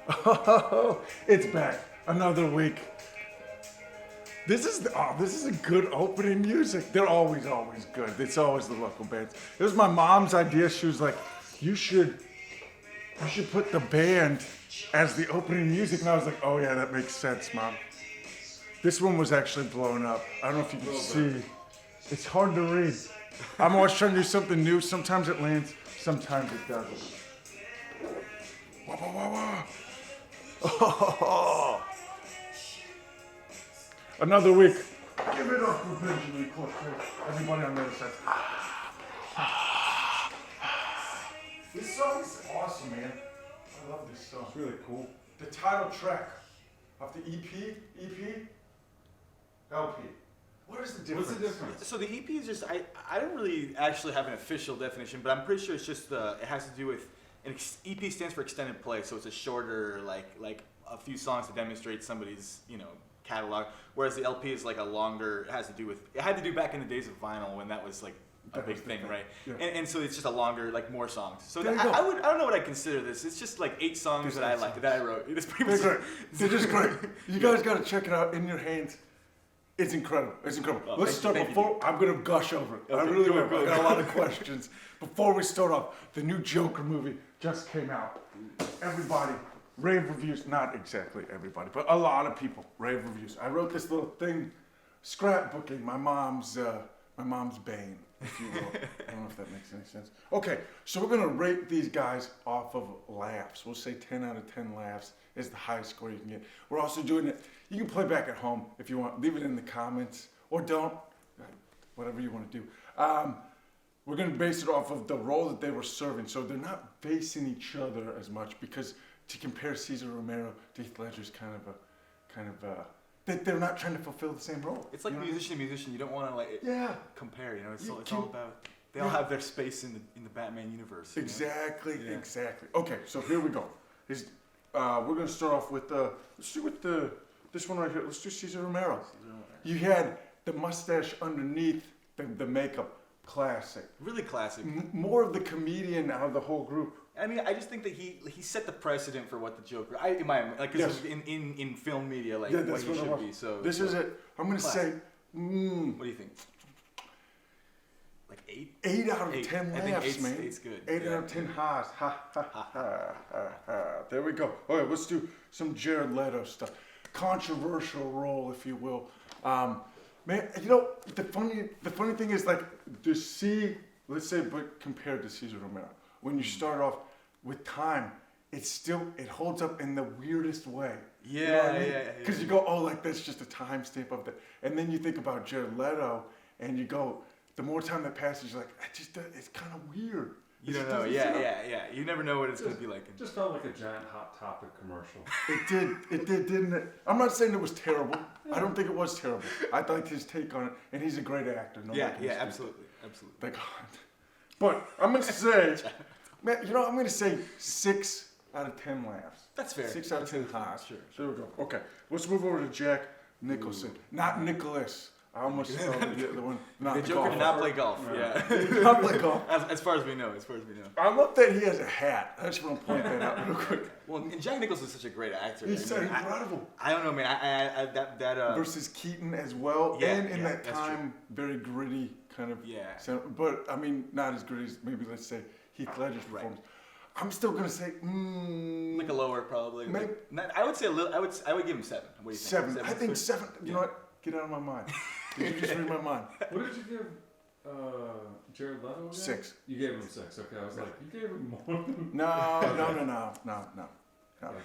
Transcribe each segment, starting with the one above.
Oh, it's back. Another week. This is a good opening music. They're always good. It's always the local bands. It was my mom's idea. She was like, you should put the band as the opening music. And I was like, oh yeah, that makes sense, Mom. This one was actually blown up. I don't know if you can see. It's hard to read. I'm always trying to do something new. Sometimes it lands, sometimes it doesn't. Whoa, whoa, whoa, whoa. Oh. Another week. Give it up for Benjamin Cortez. Everybody on the other side. This song is awesome, man. I love this song. It's really cool. The title track of the EP, LP. What is the difference? What's the difference? So the EP is just I don't really actually have an official definition, but I'm pretty sure it's just it has to do with EP stands for extended play, so it's a shorter like a few songs to demonstrate somebody's catalog, whereas the LP is like a longer. It had to do back in the days of vinyl when that was like a big thing, right? Yeah. And so it's just a longer, like more songs. So There you I go. don't know what I consider this. It's just like 8 songs that I like that I wrote. It's pretty much. They're great. They're just great. You guys got to check it out in your hands. It's incredible. It's incredible. Oh, Let's start before. I'm going to gush over it. I Okay, really go, will. go, I got go. a lot of questions. Before we start off, the new Joker movie just came out. Everybody, rave reviews. Not exactly everybody, but a lot of people rave reviews. I wrote this little thing, scrapbooking my mom's bane, if you will. I don't know if that makes any sense. Okay, so we're going to rate these guys off of laughs. We'll say 10 out of 10 laughs is the highest score you can get. We're also doing it. You can play back at home if you want. Leave it in the comments or don't. Whatever you want to do. We're going to base it off of the role that they were serving. So they're not facing each other as much because to compare Cesar Romero to Heath Ledger's kind of they're not trying to fulfill the same role. It's like musician to musician. You don't want to compare. It's all about. They all have their space in the Batman universe. Exactly. Okay, so here we go. We're going to start off with let's do with this one right here. Let's do Cesar Romero. You had the mustache underneath the makeup. Classic. Really classic. More of the comedian out of the whole group. I mean, I just think that he set the precedent for what the Joker. Because in film media, what he should be. So this is it. I'm going to say. What do you think? Like 8? 8 out of 10 I think laughs, man. 8's good. 8 out of 10 ha's. Ha ha ha ha. There we go. All right, let's do some Jared Leto stuff. Controversial role, if you will. Man, the funny thing is let's say, but compared to Cesar Romero, when you start off with time, it holds up in the weirdest way. Yeah, you know what I mean? yeah. Because you go, that's just a timestamp of that. And then you think about Jared Leto, and you go, the more time that passes, you're like, it's kind of weird. You don't know. Yeah. You never know what it's going to be like. It just felt like a giant Hot Topic commercial. It did, didn't it? I'm not saying it was terrible. I don't think it was terrible. I liked his take on it, and he's a great actor. Absolutely. Thank God. But I'm going to say, man, I'm going to say 6 out of 10 laughs. That's fair. 6 out of 10 highs. Sure. There we go. Okay, let's move over to Jack Nicholson. Not Nicholas. I almost spelled the other one. Not The Joker golfer. did not play golf. Yeah. Not play golf. As far as we know. I love that he has a hat. I just want to point that out real quick. Well, and Jack Nicholson is such a great actor. He's so incredible. I don't know, man. That versus Keaton as well, and in that time, very gritty kind of. Yeah. But I mean, not as gritty as maybe let's say Heath Ledger's performance. I'm still gonna say like a lower probably. I would say a little. I would give him 7. What do you think? 7. I think 7. You know what? Get out of my mind. Did you just read my mind? What did you give Jared Leto again? 6. You gave him 6. Okay, I was like, you gave him more than... No.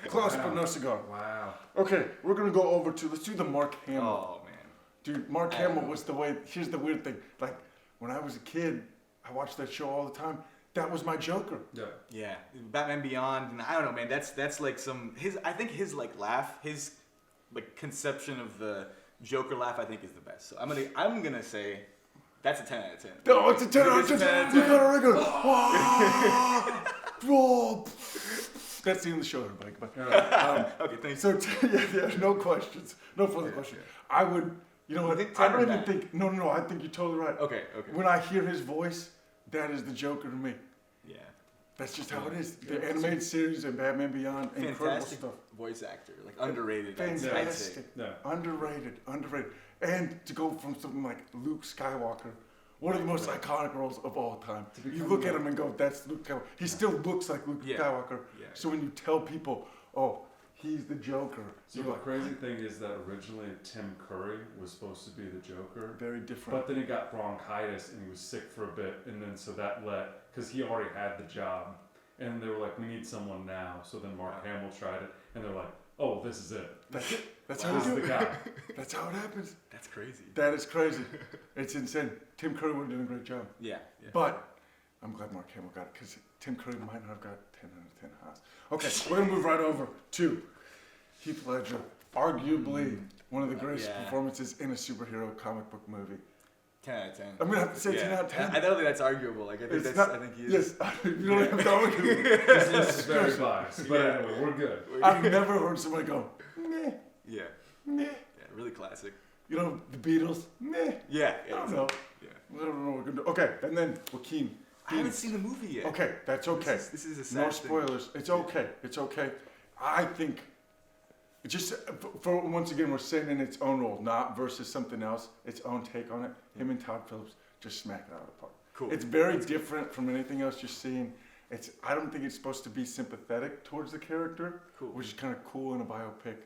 Close, but no cigar. Wow. Okay, we're gonna go over to, let's do the Mark Oh Hamill. man. Dude, Mark Hamill was the way, here's the weird thing. Like, when I was a kid, I watched that show all the time. That was my Joker. Yeah. Batman Beyond, and I don't know, man. That's like I think his like laugh, his like conception of the Joker laugh, I think is the best. So I'm gonna say that's a 10 out of 10. No, it's a 10 out of 10. You got a regular. Whoa. That's the end of the show, everybody. Okay, thanks. So no questions, no further questions. I would, I think I don't even think. No. I think you're totally right. Okay. When I hear his voice, that is the Joker to me. Yeah. That's just how it is. The animated series and Batman Beyond, incredible Fantastic stuff. voice actor, like underrated. I'd say. Fantastic. Yeah. Underrated. And to go from something like Luke Skywalker, one of the most iconic roles of all time. You look at him and go, that's Luke Skywalker. He still looks like Luke Skywalker. Yeah. So when you tell people, oh, he's the Joker. So the crazy thing is that originally Tim Curry was supposed to be the Joker. Very different. But then he got bronchitis and he was sick for a bit, and then so that because he already had the job, and they were like, we need someone now. So then Mark Hamill tried it, and they're like, oh, this is it. That's it. That's how This we is do the it. guy. That's how it happens. That's crazy. That is crazy. It's insane. Tim Curry would have done a great job. Yeah. But I'm glad Mark Hamill got it because Tim Curry might not have got 10 out of 10 Haas. Okay, we're going to move right over to Heath Ledger. Arguably one of the greatest performances in a superhero comic book movie. 10 out of 10. I'm going to have to say 10 out of 10. I don't think that's arguable. Like I think It's that's. not- I think he is. Yes, you don't even know. This list is very biased, but anyway, we're good. I've never heard somebody go, meh, Yeah. meh. Yeah. Really classic. You know, the Beatles, meh. Yeah. I don't know. Yeah. I don't know what we're going to do. Okay, and then Joaquin. I haven't seen the movie yet. Okay, that's okay. This is a sad No thing. spoilers. It's okay. It's okay. I think it just for once again we're sitting in its own role, not versus something else. Its own take on it. Him and Todd Phillips just smack it out of the park. Cool. It's very different from anything else you're seeing. I don't think it's supposed to be sympathetic towards the character, Cool. which is kind of cool in a biopic.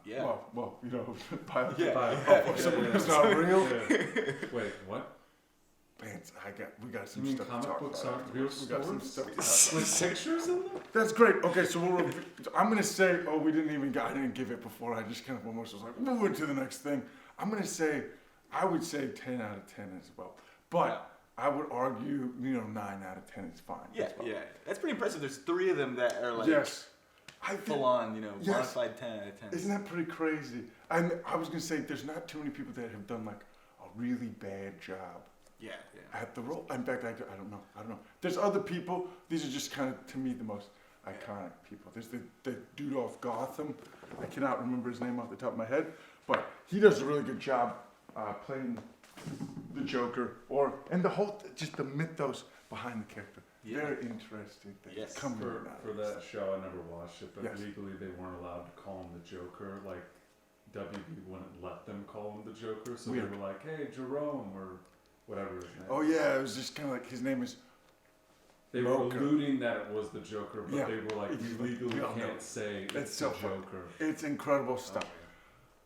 Yeah. Well, you know, biopic. Yeah. Of something who's not real. Yeah. Wait, what? Man, we got some You mean stuff to comic talk books about. aren't real We got some stories? stuff to talk about. With pictures in them? That's great. Okay, so I'm gonna say, I didn't give it before. I just kind of almost was like, moving to the next thing. I would say 10 out of 10 as well. But I would argue, 9 out of 10 is fine. Yeah. as well. Yeah. That's pretty impressive. There's 3 of them that are like Yes. I think, full on, Yes. bonafide 10 out of 10. isn't that pretty crazy? And I was gonna say, there's not too many people that have done like a really bad job Yeah. at the role. In fact, I don't know. There's other people. These are just kind of, to me, the most iconic people. There's the dude off Gotham. I cannot remember his name off the top of my head, but he does a really good job playing the Joker, and the whole, just the mythos behind the character. Yeah. Very interesting thing. Yes. Come For that show, I never watched it, but Yes. legally they weren't allowed to call him the Joker. Like, WB wouldn't let them call him the Joker, so Weird. they were like, hey, Jerome, or whatever his name. Oh yeah, it was just kind of like his name is. They were Joker. alluding that it was the Joker, but Yeah. they were like, we legally We all know. can't say It's it's so the funny. Joker. It's incredible Oh, stuff.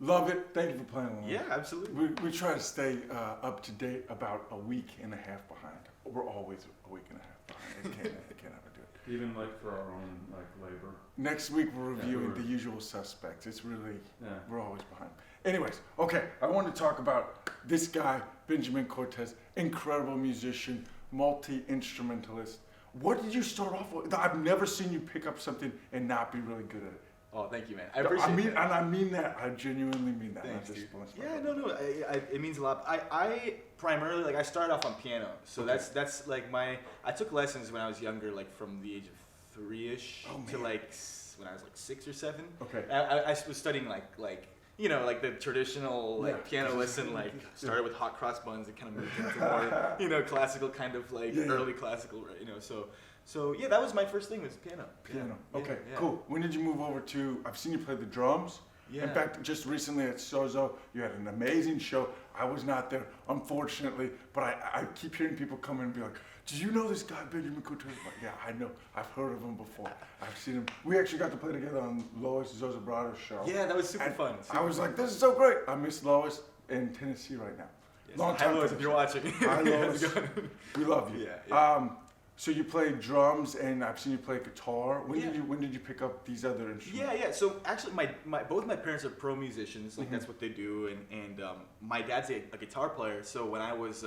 Love it. Thank you for playing along. Yeah, absolutely. We try to stay up to date about a week and a half behind. We're always a week and a half behind. I can't ever do it. Even like for our own like labor. Next week we're reviewing we're- The Usual Suspects. It's really, Yeah. we're always behind. Anyways, okay, I want to talk about this guy, Benjamin Cortez, incredible musician, multi-instrumentalist. What did you start off with? I've never seen you pick up something and not be really good at it. Oh, thank you, man. I appreciate that. And I mean that. I genuinely mean that. Thanks, not just dude. blowing Yeah, smoke. no. It means a lot. I primarily I started off on piano, so Okay. that's like I took lessons when I was younger, like from the age of 3-ish Oh, to man. like when I was like 6 or 7. Okay. I was studying like the traditional Yeah. piano lesson, started with hot cross buns and kind of moved into more classical kind of early classical, so yeah, that was my first thing was piano. Piano. Yeah, Okay, yeah. cool. When did you move over to? I've seen you play the drums. Yeah. In fact, just recently at Sozo, you had an amazing show. I was not there, unfortunately, but I keep hearing people come in and be like, "Did you know this guy, Benjamin Cortez?" I'm like, yeah, I know. I've heard of him before. I've seen him. We actually got to play together on Lois Zoza Brada's show. Yeah, that was super And fun. I was like, "This is so great." I miss Lois in Tennessee right now. Yes. Long Hi, time Lois, for if the you're show. watching. Hi, Lois. How's it going? We love you. Yeah. So you play drums, and I've seen you play guitar. When Yeah. did you pick up these other instruments? Yeah. So actually, both my parents are pro musicians. Like Mhm. that's what they do, and my dad's a guitar player. So when I was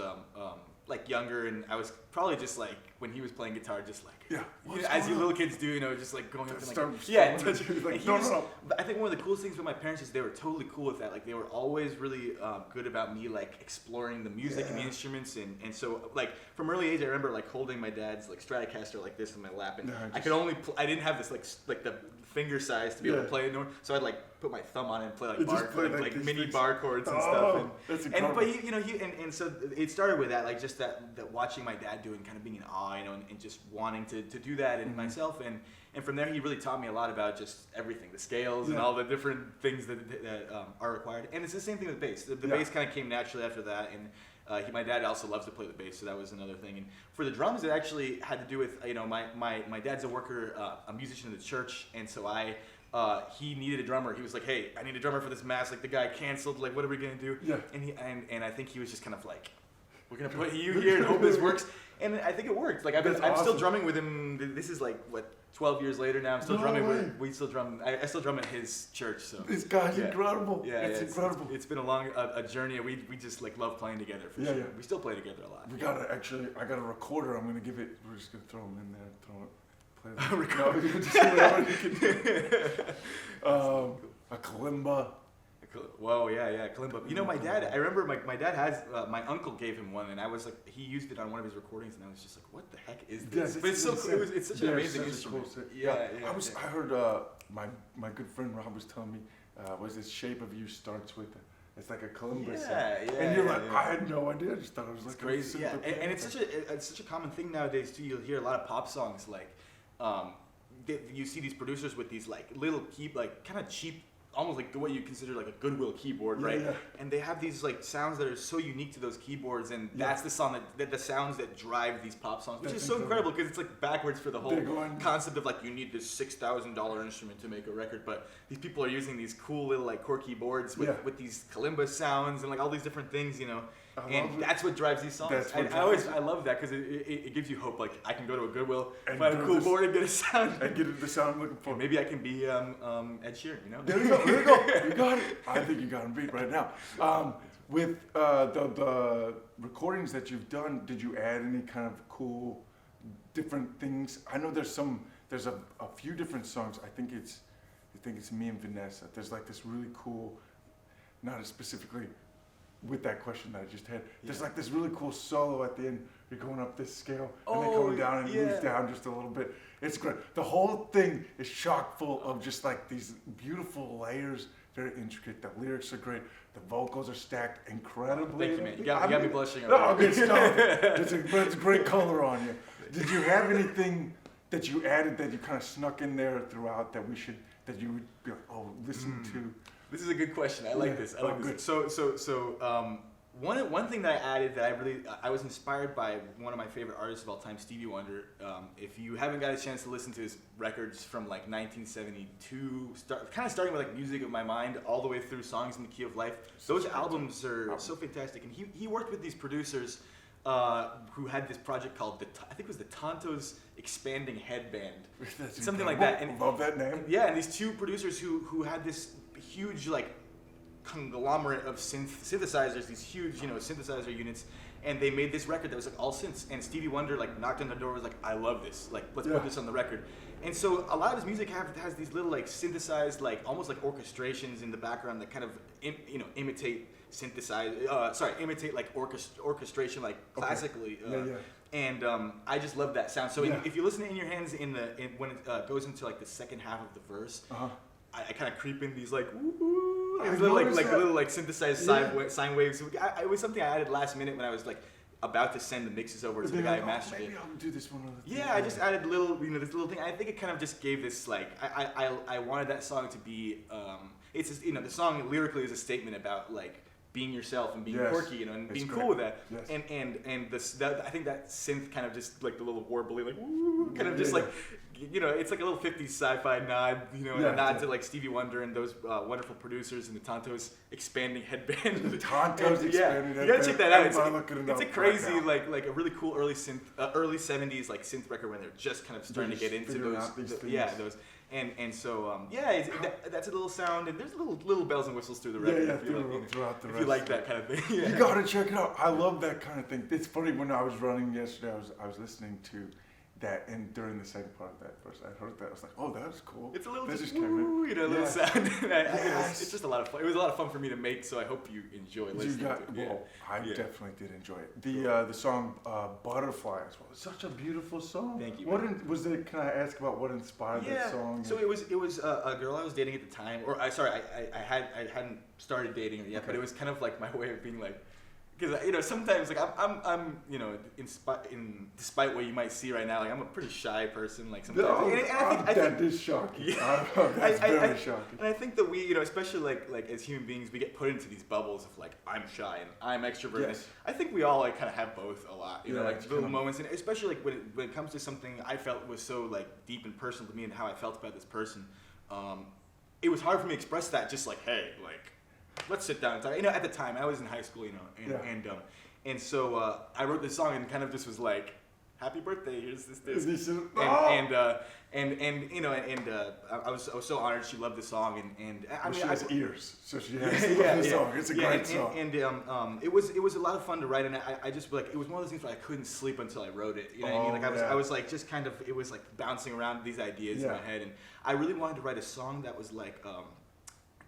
younger, and I was probably just like when he was playing guitar, just like Yeah. as you little kids do, just like going up and Start touch. strumming. Like, and he no, was- no, no. But I think one of the coolest things with my parents is they were totally cool with that. Like they were always really good about me exploring the music and the Yeah. instruments, and so from early age I remember holding my dad's Stratocaster like this in my lap, and Yeah, I could only I didn't have this the finger size to be able to play it. So I'd like put my thumb on it and play like like mini things. bar chords and stuff. And, that's and incredible. but and so it started with that, like just that watching my dad do it and kind of being in awe, and just wanting to do that in myself. And from there, he really taught me a lot about just everything, the scales and all the different things that are required. And it's the same thing with bass. The bass kind of came naturally after that. And my dad also loves to play the bass, so that was another thing. And for the drums, it actually had to do with, my dad's a worker, a musician in the church, and so he needed a drummer. He was like, hey, I need a drummer for this mass. Like, the guy canceled. Like, what are we going to do? Yeah. And I think he was just kind of like, we're going to put you here and hope this works. And I think it worked. Like, I'm still drumming with him. This is like, 12 years later now. I'm still drumming we still drum. I still drum at his church. So This guy's incredible. Yeah, it's incredible. It's been a long journey. We just like love playing together for sure. Yeah. We still play together a lot. We gotta I got a recorder. I'm gonna give it. We're just gonna throw him in there. Play A recorder. No, you can just whatever you can do. A kalimba. Whoa, yeah, kalimba. My dad. I remember my dad has. My uncle gave him one, and I was like, he used it on one of his recordings, and I was just like, what the heck is this? Yeah, but it's so cool. It's such an amazing instrument. Cool. Yeah. I heard my good friend Rob was telling me, was this Shape of You starts with it's like a kalimba sound. And you're like, I had no idea. I just thought it was like crazy. Yeah, and it's such a common thing nowadays too. You'll hear a lot of pop songs like, you see these producers with these like little kind of cheap, almost like what you consider like a Goodwill keyboard, right? Yeah. And they have these like sounds that are so unique to those keyboards, and that's the song that the sounds that drive these pop songs, which is so incredible because it's like backwards for the whole concept of like you need this $6,000 instrument to make a record, but these people are using these cool little like quirky boards with these kalimba sounds and like all these different things, and that's what drives these songs. And I love that because it gives you hope. Like I can go to a Goodwill, find a cool board, and get a sound. And get the sound I'm looking for. And maybe I can be Ed Sheeran, There you go. You got it. I think you got him beat right now. With the recordings that you've done, did you add any kind of cool, different things? I know there's a few different songs. I think it's Me and Vanessa. There's like this really cool, not specifically with that question that I just had. There's like this really cool solo at the end. You're going up this scale and then coming down and it moves down just a little bit. It's great. The whole thing is chock full of just like these beautiful layers, very intricate. The lyrics are great. The vocals are stacked incredibly. Thank you, man. You got me blushing. No, good stuff. It's a great color on you. Did you have anything that you added that you kind of snuck in there throughout that you would be like, oh, listen to? This is a good question. I like this. Good. So one thing that I added that I was inspired by one of my favorite artists of all time, Stevie Wonder. If you haven't got a chance to listen to his records from like 1972, starting with like Music of My Mind all the way through Songs in the Key of Life, those albums are so fantastic. And he worked with these producers who had this project called I think it was the Tonto's Expanding Headband, something like that. And love that name. Yeah, and these two producers who had this huge like conglomerate of synthesizers, these huge synthesizer units, and they made this record that was like all synths. And Stevie Wonder like knocked on the door, was like, I love this, like let's put this on the record. And so a lot of his music has these little like synthesized, like almost like orchestrations in the background that kind of imitate imitate like orchestration like classically. And I just love that sound. So if you listen to In Your Hands when it goes into like the second half of the verse, I kind of creep in these like woo, little synthesized sine waves. It was something I added last minute when I was like about to send the mixes over to the guy who mastered it. Maybe I'll do this one. I just added this little thing. I think it kind of just gave this like I wanted that song to be it's just, the song lyrically is a statement about like being yourself and being quirky, and being cool with that. Yes. And I think that synth kind of just like the little warbly like woo, kind of just like it's like a little 50s sci-fi nod, a nod to like Stevie Wonder and those wonderful producers and the Tonto's Expanding Headband. The Tonto's Expanding Headband. You gotta check that out. It's a crazy like a really cool early 70s like synth record when they're just kind of starting to get into those. And so that's a little sound, and there's little bells and whistles through the record. Throughout the rest. If you like that kind of thing. You gotta check it out. I love that kind of thing. It's funny, when I was running yesterday, I was listening to that, and during the second part of that verse, I heard that. I was like, oh, that was cool. It's a little That just came in. woo, you know, a little Yeah. sound. Yes. It's just a lot of fun. It was a lot of fun for me to make, so I hope you enjoy listening to it. Well, I Yeah. definitely did enjoy it. The song Butterfly as well. It's such a beautiful song. Thank you, What man. was it? Can I ask about what inspired that song? So it was a girl I was dating at the time, or I hadn't started dating her yet, but Okay. it was kind of like my way of being like, because you know sometimes like I'm you know despite what you might see right now, like I'm a pretty shy person, like sometimes. No, And I think that is shocking. Yeah. That's very I- shocking. And I think that we, you know, especially like as human beings, we get put into these bubbles of like I'm shy and I'm extroverted. Yes. I think we all like kind of have both a lot, you know, Yeah, like it's little kinda- moments, and especially like when it comes to something I felt was so like deep and personal to me and how I felt about this person. It was hard for me to express that. Just like, hey, like let's sit down and talk. You know, at the time I was in high school, you know, and so I wrote this song and kind of just was like, happy birthday, here's this. And you know, I was so honored she loved the song, and I mean, she has ears, so she has the song. It's a yeah, great song. And it was a lot of fun to write, and I just like it was one of those things where I couldn't sleep until I wrote it. You know what I mean? Like I was like just kind of it was like bouncing around these ideas in my head, and I really wanted to write a song that was like.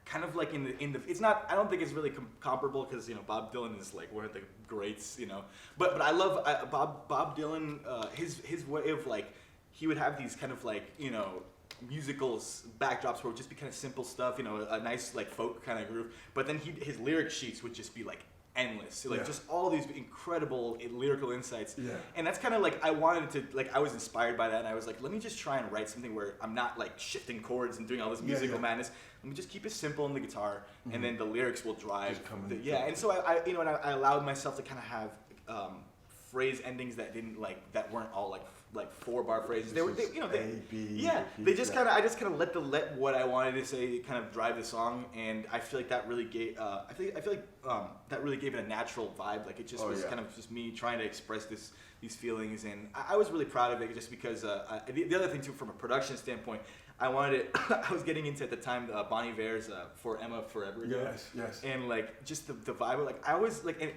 Kind of like in the it's not I don't think it's really comparable because you know Bob Dylan is like one of the greats, you know, but I love Bob Dylan, his way of like he would have these kind of like you know musicals backdrops where it would just be kind of simple stuff, you know, a nice like folk kind of groove, but then his lyric sheets would just be like endless, like just all these incredible lyrical insights, and that's kind of like I wanted to like I was inspired by that, and I was like, let me just try and write something where I'm not like shifting chords and doing all this musical madness. Let me just keep it simple on the guitar, and then the lyrics will drive. And so I you know, and I allowed myself to kind of have phrase endings that that weren't all like 4-bar phrases. They were, you know, they just kind of I just kind of let what I wanted to say kind of drive the song, and I feel like that really gave I feel like that really gave it a natural vibe. Like it just was kind of just me trying to express these feelings, and I was really proud of it just because the other thing too, from a production standpoint, I wanted it. I was getting into at the time Bon Iver's For Emma Forever Ago. Yes. And like just the vibe, like I was like, and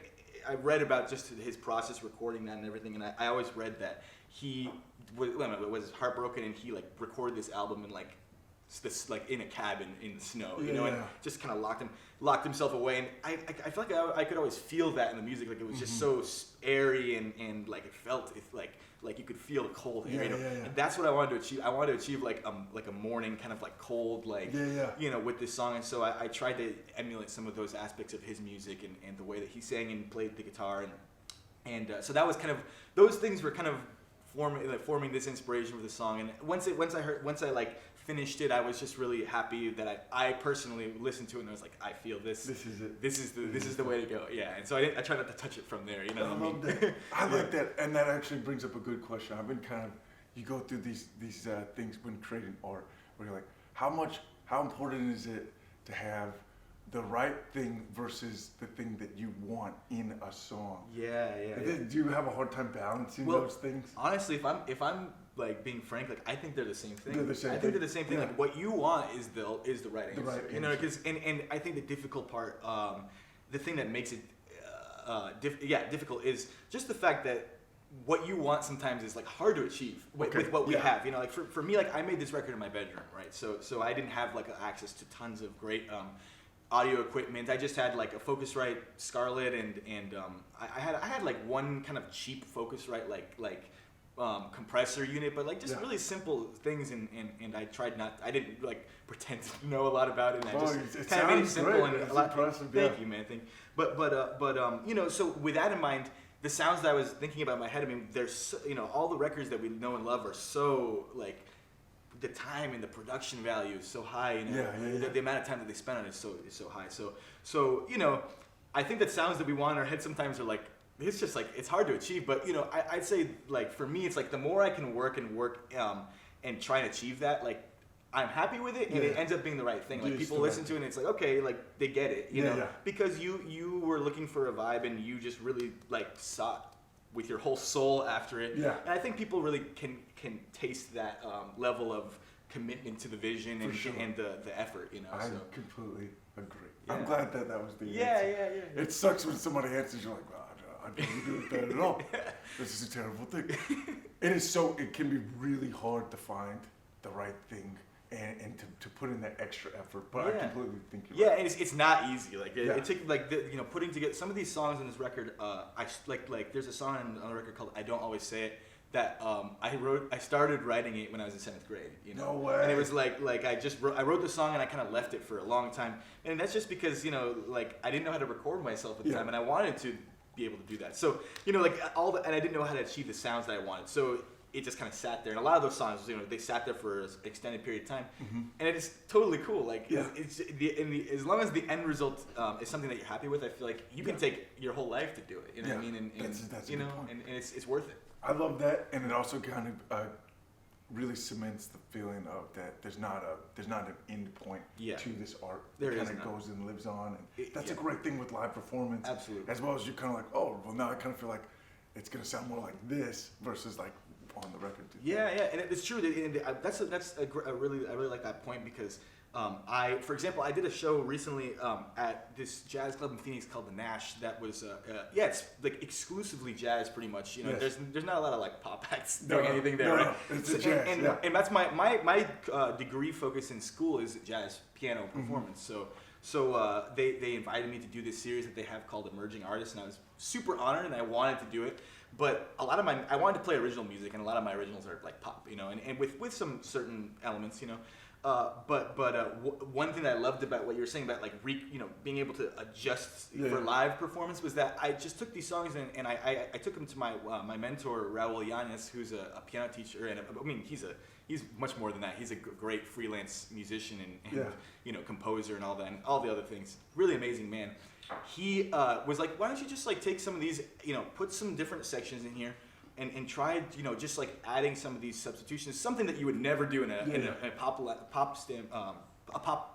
I read about just his process recording that and everything, and I always read that he was heartbroken and he like recorded this album in like this like in a cabin in the snow, you know, and just kind of locked himself away. And I feel like I could always feel that in the music, like it was just so airy and like it felt like you could feel the cold air, you know. And that's what I wanted to achieve. I wanted to achieve like a morning kind of like cold, like you know, with this song. And so I tried to emulate some of those aspects of his music and the way that he sang and played the guitar, and so that was kind of those things were kind of forming this inspiration for the song. And once I like finished it, I was just really happy that I personally listened to it and I was like, I feel this. This is it. This is the way to go. Yeah. And so I tried not to touch it from there. You know what I mean? That. I like that, and that actually brings up a good question. I've been kind of you go through these things when creating art, where you're like, how important is it to have the right thing versus the thing that you want in a song? Yeah. Do you have a hard time balancing those things? Honestly, if I'm like being frank, like I think they're the same thing. They're the same I think they're the same thing. Like what you want is the right answer. The right you know, answer. because and I think the difficult part, the thing that makes it difficult is just the fact that what you want sometimes is like hard to achieve with what we have. You know, like for me, like I made this record in my bedroom, right? So I didn't have like access to tons of great audio equipment. I just had like a Focusrite Scarlett and I had like one kind of cheap Focusrite like compressor unit, but like just really simple things, and I didn't like pretend to know a lot about it, and I just kind of made it simple great. and It's a lot. impressive, Thank you, man. But you know, so with that in mind, the sounds that I was thinking about in my head, I mean, there's so, you know, all the records that we know and love are so like the time and the production value is so high, you know, the amount of time that they spend on it is so high. So you know, I think that sounds that we want in our head sometimes are like, it's just like it's hard to achieve. But you know, I'd say like for me, it's like the more I can work and try and achieve that, like I'm happy with it, and it ends up being the right thing. Like people listen to it and it's like, okay, like they get it, you know, because you were looking for a vibe and you just really like sought with your whole soul after it. And I think people really can taste that level of commitment to the vision and the effort, you know. I completely agree. I'm glad that was the answer. Yeah. It sucks when somebody answers, you're like, I didn't do it bad at all. This is a terrible thing. It can be really hard to find the right thing and to put in that extra effort. But I completely think you're right. And it's not easy. Like it took like putting together some of these songs in this record. I like there's a song on the record called "I Don't Always Say It" that I started writing it when I was in 7th grade. No way. And it was like I wrote the song and I kind of left it for a long time. And that's just because like I didn't know how to record myself at the time, and I wanted to be able to do that. So and I didn't know how to achieve the sounds that I wanted. So it just kind of sat there, and a lot of those songs, they sat there for an extended period of time, and it is totally cool. Like, as long as the end result is something that you're happy with, I feel like you can take your whole life to do it. You know what I mean? And that's a good point. and it's worth it. I love that, and it also kind of really cements the feeling of that there's not an end point to this art. It kind of goes and lives on, and that's a great thing with live performance. Absolutely. As well as you're kind of like, oh, well, now I kind of feel like it's gonna sound more like this versus like on the record. And it's true. I really like that point because for example, I did a show recently at this jazz club in Phoenix called the Nash. That was it's like exclusively jazz, pretty much. There's not a lot of like pop acts doing anything there. Right? It's a jazz. And that's my degree focus in school is jazz piano performance. So they invited me to do this series that they have called Emerging Artists, and I was super honored, and I wanted to do it. But I wanted to play original music, and a lot of my originals are like pop, and with some certain elements, one thing that I loved about what you were saying about like being able to adjust for live performance was that I just took these songs and I took them to my mentor Raul Yanes, who's a piano teacher, and he's much more than that. He's a great freelance musician and composer and all that and all the other things. Really amazing man. He was like, why don't you just like take some of these, put some different sections in here and try, just like adding some of these substitutions, something that you would never do in a pop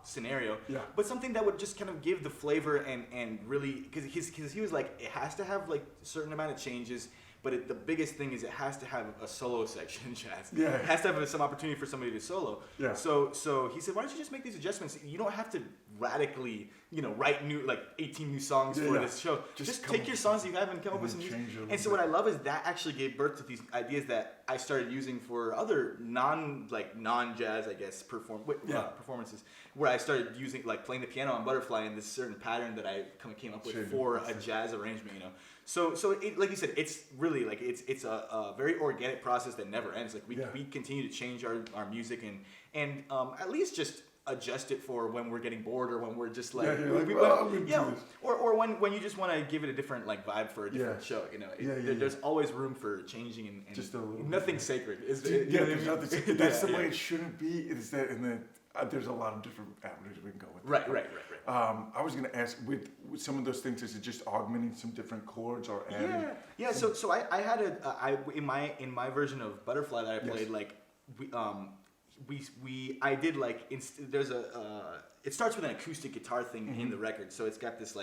scenario, but something that would just kind of give the flavor and really, because he was like, it has to have like a certain amount of changes. But the biggest thing is it has to have a solo section in jazz. Yeah. It has to have some opportunity for somebody to solo. Yeah. So he said, why don't you just make these adjustments? You don't have to radically, write 18 new songs for this show. Just take your songs that you have and come up with some music. And so what I love is that actually gave birth to these ideas that I started using for other non-jazz, I guess, performances, where I started using playing the piano on Butterfly in this certain pattern that I came up with for a jazz arrangement. So it, like you said, it's really it's a very organic process that never ends. Like we continue to change our music and at least just adjust it for when we're getting bored or when we're just or when you just want to give it a different vibe for a different show. There's always room for changing and just a little nothing's sacred. That's the way it shouldn't be. Is that there's a lot of different avenues we can go with. Right. I was going to ask, with some of those things, is it just augmenting some different chords or adding? Yeah. So I had in my version of Butterfly that I played, I did there's it starts with an acoustic guitar thing in the record, so it's got this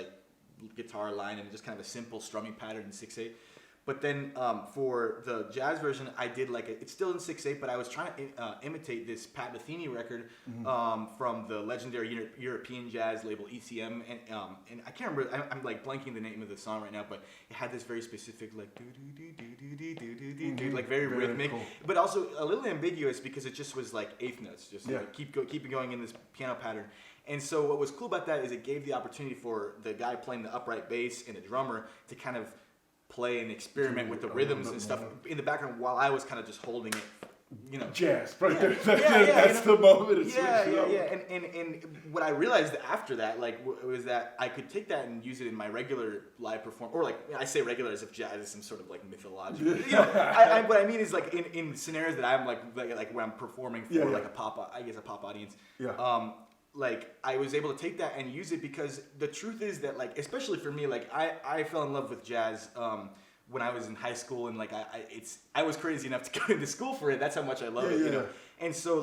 guitar line and just kind of a simple strumming pattern in 6/8. But then for the jazz version, I did it's still in 6/8, but I was trying to imitate this Pat Metheny record from the legendary European jazz label ECM, and I can't remember. I'm blanking the name of the song right now, but it had this very specific very rhythmic, but also a little ambiguous because it just was eighth notes, just keep it going in this piano pattern. And so what was cool about that is it gave the opportunity for the guy playing the upright bass and the drummer to kind of play and experiment with the rhythms and stuff in the background while I was kind of just holding it, jazz, right there. That's the moment. And what I realized after that, was that I could take that and use it in my regular live performance, or I say regular as if jazz is some sort of mythological. What I mean is in scenarios that I'm where I'm performing for a pop audience. Yeah. I was able to take that and use it because the truth is that especially for me, I fell in love with jazz when I was in high school, and I was crazy enough to go into school for it. That's how much I love it, And so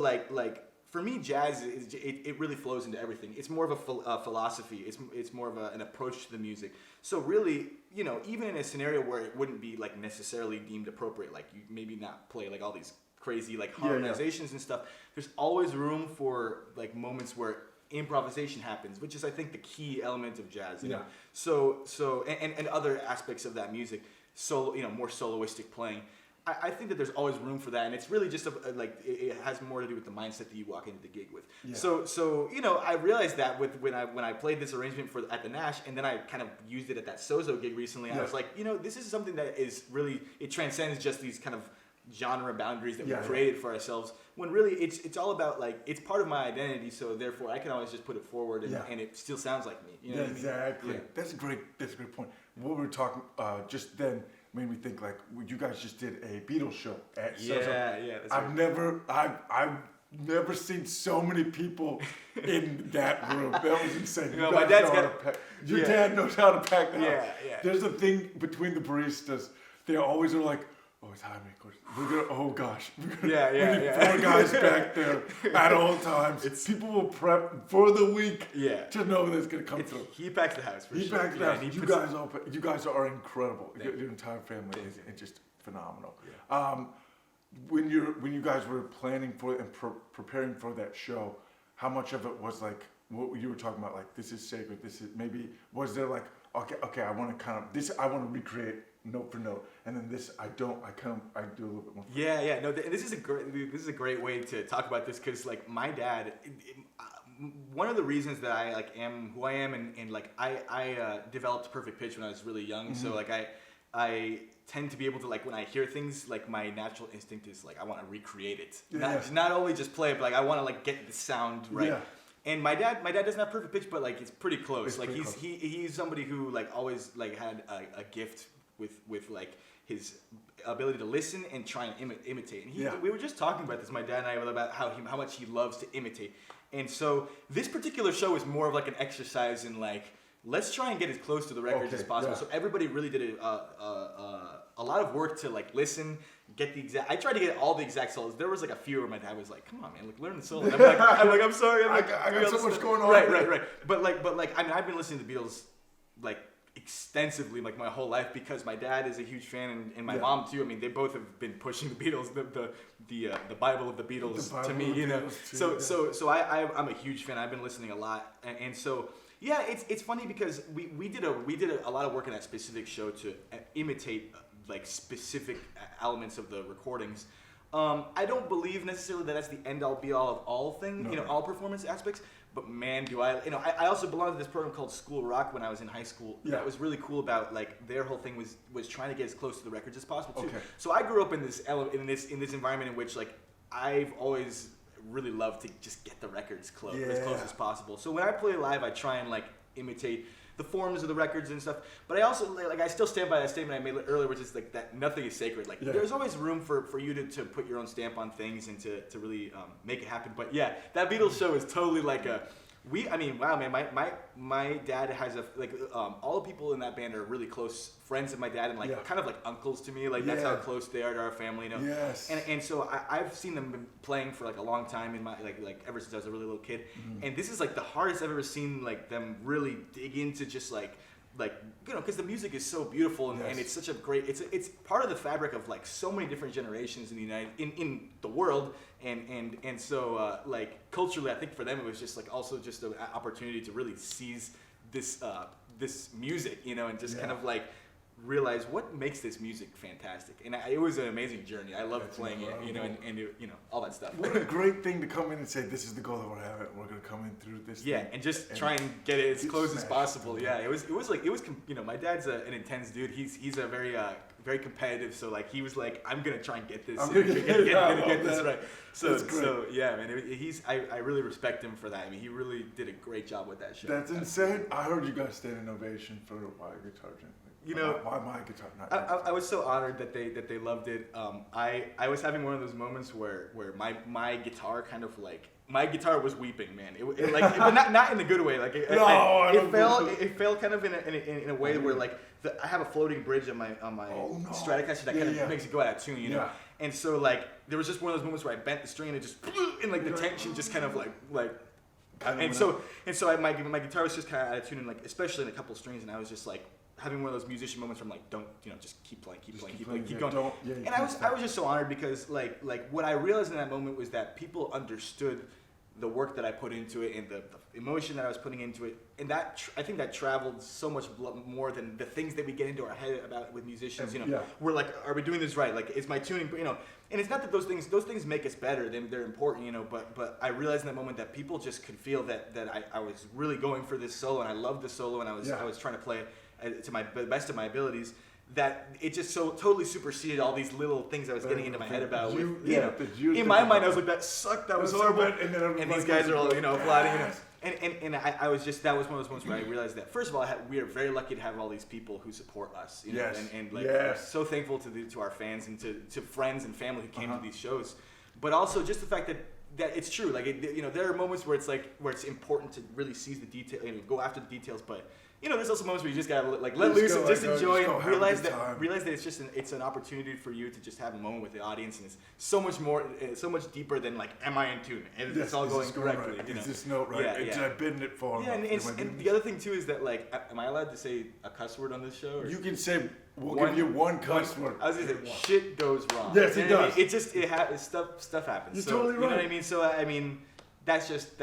for me, jazz it really flows into everything. It's more of a philosophy. It's more of an approach to the music. So really, even in a scenario where it wouldn't be necessarily deemed appropriate, you maybe not play all these crazy harmonizations and stuff, there's always room for moments where improvisation happens, which is I think the key element of jazz. You Yeah. know, and other aspects of that music, solo, you know, more soloistic playing. I think that there's always room for that, and it's really just like it has more to do with the mindset that you walk into the gig with. Yeah. So you know, I realized that when I played this arrangement at the Nash, and then I kind of used it at that Sozo gig recently. Yeah. I was like, you know, this is something that is really, it transcends just these kind of genre boundaries that we created for ourselves. When really it's all about like it's part of my identity, so therefore I can always just put it forward, and it still sounds like me. You know what I mean? Exactly. Yeah. That's a great point. What we were talking just then made me think like you guys just did a Beatles show at Sozo. Yeah. That's I've never seen so many people in that room. That was insane. You know, my dad's Your dad knows how to pack the house. Yeah. There's a thing between the baristas. They always are like, oh, it's Jaime. We're gonna. Oh gosh. We need 4 guys back there at all times. People will prep for the week. Yeah. To know that it's gonna come through. He packs the house for He sure. packs the house. You guys are incredible. Thank Your entire family is just phenomenal. Yeah. When you guys were planning for and preparing for that show, how much of it was like what you were talking about? Like this is sacred. This is maybe was there like okay I want to kind of this I want to recreate note for note, and then this I do a little bit more. Yeah. No, this is a great way to talk about this because like my dad, one of the reasons that I like am who I am and like I developed perfect pitch when I was really young. Mm-hmm. So like I tend to be able to like when I hear things like my natural instinct is like I want to recreate it. Yeah. Not only just play it, but like I want to like get the sound right. Yeah. And my dad doesn't have perfect pitch, but like it's pretty close. It's like pretty he's somebody who like always like had a gift with like his ability to listen and try and imitate. And we were just talking about this, my dad and I, about how much he loves to imitate. And so this particular show is more of like an exercise in like let's try and get as close to the records as possible. Yeah. So everybody really did a lot of work to like listen, get the exact. I tried to get all the exact solos. There was like a few where my dad was like, "Come on, man, like learn the solo." And I'm sorry. I got so much going on. Right. But like I mean, I've been listening to the Beatles like extensively like my whole life because my dad is a huge fan and my mom too. I mean, they both have been pushing the Beatles, the Bible of the Beatles to me, you know. So I'm a huge fan. I've been listening a lot, and so yeah, it's funny because we did a lot of work in that specific show to imitate like specific elements of the recordings. I don't believe necessarily that that's the end all be all of all things, you know, all performance aspects. But man, do I, you know, I also belonged to this program called School Rock when I was in high school. Yeah. That was really cool about like their whole thing was trying to get as close to the records as possible too. Okay. So I grew up in this environment in which like I've always really loved to just get the records as close as possible. So when I play live, I try and like imitate the forms of the records and stuff. But I also like I still stand by that statement I made earlier, which is like that nothing is sacred. Like there's always room for you to put your own stamp on things and to really make it happen. But yeah, that Beatles show is totally like I mean, wow, man, my dad has all the people in that band are really close friends of my dad and like kind of like uncles to me. Like that's how close they are to our family, you know. Yes. And so I've seen them playing for like a long time in my like ever since I was a really little kid. Mm-hmm. And this is like the hardest I've ever seen like them really dig into just like you know, because the music is so beautiful and it's such a great it's part of the fabric of like so many different generations in the world and so like culturally I think for them it was just like also just an opportunity to really seize this music, you know, and just kind of like realize what makes this music fantastic. And it was an amazing journey. I loved playing it, you know, and you know, all that stuff. What a great thing to come in and say, this is the goal that we're having. We're going to come in through this thing. And just try and get it as close as possible. Yeah, it was you know, my dad's an intense dude. He's a very competitive, so like he was like, I'm gonna try and get this, get this right. So yeah, man, I really respect him for that. I mean, he really did a great job with that show. That's insane. I heard you guys stand in ovation for my guitar gently. You know, my guitar. I was so honored that they loved it. I was having one of those moments where my guitar kind of like. My guitar was weeping, man. It like, but not in a good way. Like it fell kind of in a way where like I have a floating bridge on my Stratocaster that kind of makes it go out of tune, you know. And so like there was just one of those moments where I bent the string and it just and like the tension just kind of like. And so my guitar was just kind of out of tune and like especially in a couple strings and I was just like. Having one of those musician moments where I'm like, don't, you know, just keep playing, keep going. And I was just so honored because like what I realized in that moment was that people understood the work that I put into it and the emotion that I was putting into it, and that I think that traveled so much more than the things that we get into our head about with musicians. You know, Yeah. we're like, are we doing this right? Like, is my tuning? You know, and it's not that those things make us better. They're important. You know, but I realized in that moment that people just could feel that I was really going for this solo, and I loved the solo, and I was trying to play it to the best of my abilities. That it just so totally superseded all these little things I was getting into my head about. In my mind, I was like, that sucked, that was horrible. And these guys are all, applauding. And I was just, that was one of those moments where I realized that, first of all, we are very lucky to have all these people who support us. We're so thankful to our fans and to friends and family who came to these shows. But also just the fact that it's true. Like, there are moments where it's important to really seize the detail, go after the details, but there's also moments where you just gotta let loose and just enjoy and realize that it's an opportunity for you to just have a moment with the audience, and it's so much more, so much deeper than like, am I in tune? And it's all going correctly. Right. Is this note right? Did I bend it for? Yeah, and the other thing too is that, like, am I allowed to say a cuss word on this show? Or? You can say. We'll give you one cuss word. I was gonna say, shit goes wrong. Yes, it does. Stuff happens. You're so, totally right. You know what I mean? So I mean. That's just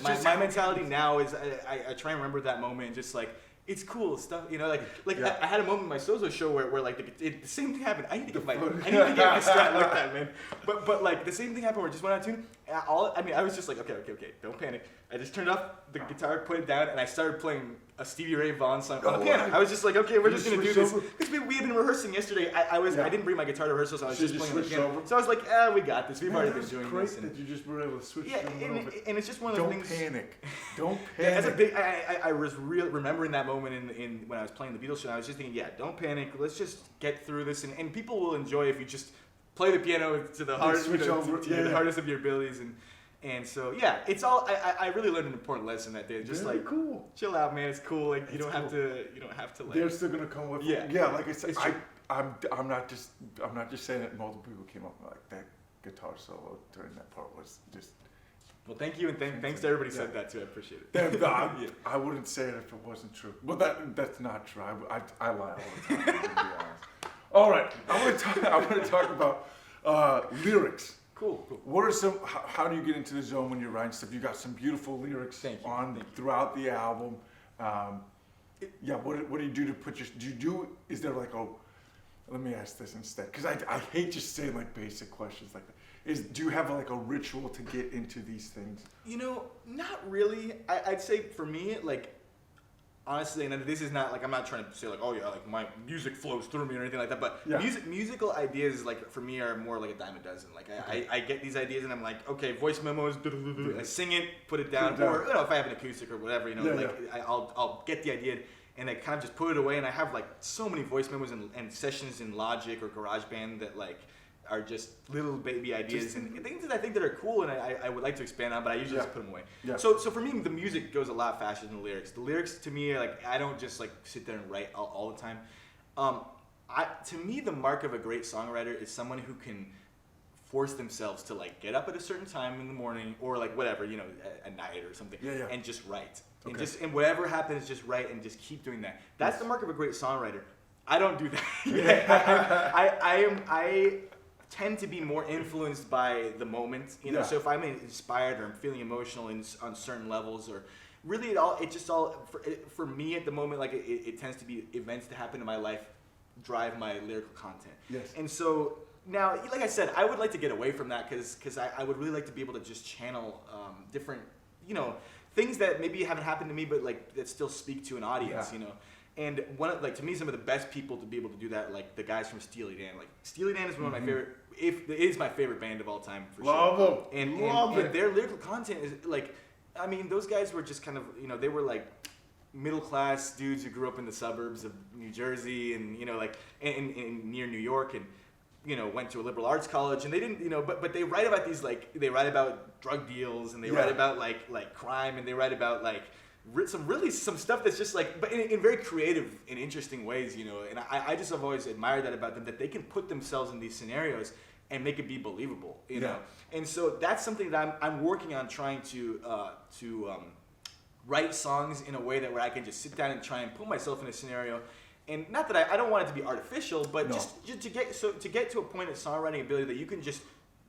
my mentality now is I try and remember that moment and just like, it's cool stuff, I had a moment in my Sozo show where like the same thing happened. I need to get my strat like that, man. But like the same thing happened where I just went out of tune. I was just like, okay, don't panic. I just turned off the guitar, put it down, and I started playing a Stevie Ray Vaughan song on the piano. I was just like, okay, we're just gonna do this because we had been rehearsing yesterday. I didn't bring my guitar to rehearsal, so I was just playing on the piano. Over? So I was like, we got this. We've already been doing this. Great that you just were able to switch. And it's just one of those things. Don't panic. That's a big. I was remembering that moment in when I was playing the Beatles show. I was just thinking, don't panic. Let's just get through this, and people will enjoy if you just play the piano to the hardest, the hardest of your abilities, and so it's all. I really learned an important lesson that day. Just like, cool. Chill out, man. It's cool. Like, you don't have to. Like, they're still gonna come with. Yeah. Like I said, I'm not just saying that multiple people came up like that guitar solo during that part was just. Well, thank you, and thanks to everybody who said that too. I appreciate it. I wouldn't say it if it wasn't true. Well, that's not true. I lie all the time. To be honest. All right, I want to talk about lyrics. Cool. What are some? How do you get into the zone when you're writing stuff? You got some beautiful lyrics throughout the album. What do you do to put your? Is there like let me ask this instead, because I hate just saying like basic questions like that. Do you have like a ritual to get into these things? Not really. I'd say for me, like, honestly, and this is not like, I'm not trying to say like, like my music flows through me or anything like that, but musical ideas, like, for me are more like a dime a dozen. Like, I get these ideas and I'm like, okay, voice memos, I sing it, put it down, or if I have an acoustic or whatever, I'll get the idea and I kind of just put it away, and I have like so many voice memos and sessions in Logic or GarageBand that like are just little baby ideas and things that I think that are cool and I would like to expand on, but I usually just put them away. Yeah. So for me, the music goes a lot faster than the lyrics. The lyrics to me, like, I don't just like sit there and write all the time. To me, the mark of a great songwriter is someone who can force themselves to like get up at a certain time in the morning or like whatever, at night or something, and just write. Okay. And whatever happens, just write and just keep doing that. That's the mark of a great songwriter. I don't do that. I tend to be more influenced by the moment, so if I'm inspired or I'm feeling emotional on certain levels, or really for me at the moment, like it tends to be events that happen in my life drive my lyrical content. Yes. And so now, like I said, I would like to get away from that because I would really like to be able to just channel different, things that maybe haven't happened to me, but like that still speak to an audience, And to me, some of the best people to be able to do that, like the guys from Steely Dan. Like Steely Dan is one of my favorite. It is my favorite band of all time for sure. Love them. And their lyrical content is like, I mean, those guys were just kind of, they were like middle class dudes who grew up in the suburbs of New Jersey and like in near New York and went to a liberal arts college, and they didn't, but they write about these, like, they write about drug deals, and they write about like crime, and they write about like some stuff that's just like, but in very creative and interesting ways, and I just have always admired that about them, that they can put themselves in these scenarios and make it be believable, know. And so that's something that I'm working on, trying to write songs in a way that where I can just sit down and try and put myself in a scenario. And not that I don't want it to be artificial, but just to get to a point of songwriting ability that you can just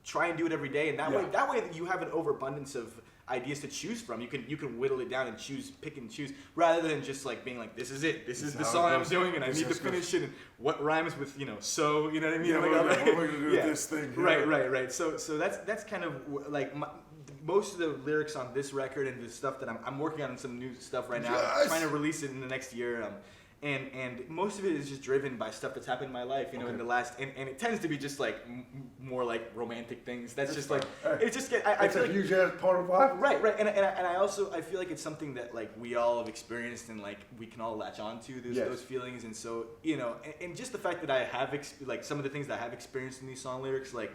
try and do it every day, and Yeah. that way you have an overabundance of ideas to choose from. You can whittle it down and pick and choose, rather than just like being like, this is it, this is the how it song I'm goes. doing, and I This need to is how it finish it, and what rhymes with so, you know what I mean? Yeah, Like, what I'm am I gonna do with yeah. this thing? Yeah. Right. So that's kind of like most of the lyrics on this record and the stuff that I'm working on some new stuff right now. Yes. Trying to release it in the next year. And most of it is just driven by stuff that's happened in my life, in the last, and it tends to be just like more like romantic things. That's just like, it's just I It's feel a like, huge ass part of life. right, and I also I feel like it's something that like we all have experienced, and like we can all latch on to those feelings, and so and just the fact that I have like some of the things that I have experienced in these song lyrics, like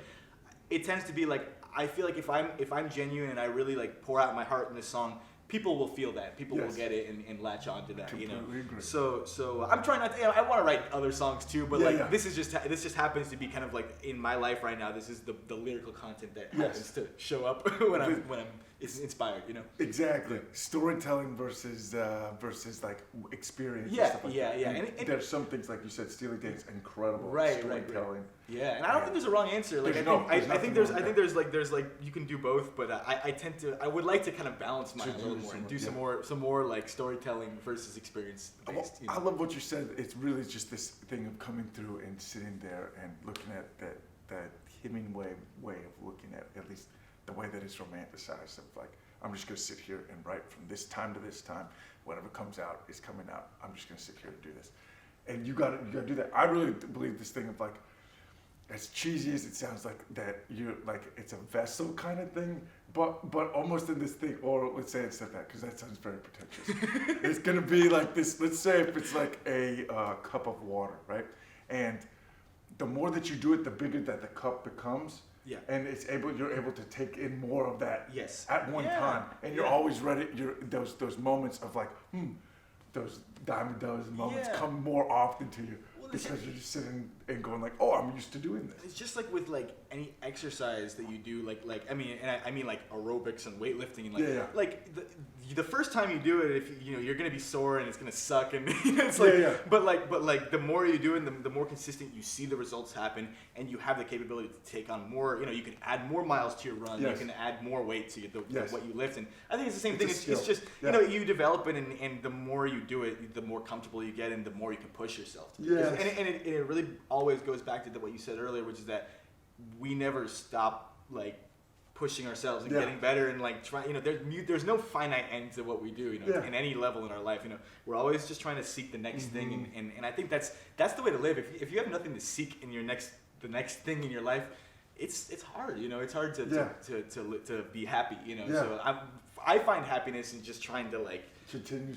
it tends to be like, I feel like if I'm genuine and I really like pour out my heart in this song, people will feel that. People will get it and latch on to that. Completely agree. So I'm trying not to. I want to write other songs too, but this just happens to be kind of like in my life right now. This is the lyrical content that happens to show up when I'm inspired. Exactly. Storytelling versus like experience. Yeah, and stuff like yeah, that. yeah. And there's some things like you said, Steely Dan's incredible Right. storytelling. Yeah, and I don't think there's a wrong answer. Like I think there's like you can do both, but I would like to kind of balance mine a little more and do some more like storytelling versus experience based. I love what you said. It's really just this thing of coming through and sitting there and looking at that Hemingway way of looking at least the way that it's romanticized, of like, I'm just gonna sit here and write from this time to this time. Whatever comes out is coming out. I'm just gonna sit here and do this. And you gotta do that. I really believe this thing of like, as cheesy as it sounds, like that you're like, it's a vessel kind of thing, but almost in this thing, or let's say instead of that, because that sounds very pretentious. It's gonna be like this. Let's say if it's like a cup of water, right? And the more that you do it, the bigger that the cup becomes. Yeah. And you're able to take in more of that at one Yeah. time, and you're always ready. Those moments of like, those diamond dozen moments come more often to you. Because you're just sitting and going like, oh, I'm used to doing this. It's just like with like any exercise that you do, like I mean like aerobics and weightlifting and like the first time you do it, if you're gonna be sore and it's gonna suck, and it's like but like the more you do it, the more consistent you see the results happen, and you have the capability to take on more. You can add more miles to your run. You can add more weight to what you lift, and I think it's the same thing. It's just you develop it, and the more you do it, the more comfortable you get, and the more you can push yourself. And it really always goes back to what you said earlier, which is that we never stop like pushing ourselves and getting better and like trying. There's no finite end to what we do. In any level in our life. We're always just trying to seek the next thing, and I think that's the way to live. If you have nothing to seek in the next thing in your life, it's hard. It's hard to be happy. So I find happiness in just trying to like. Continue.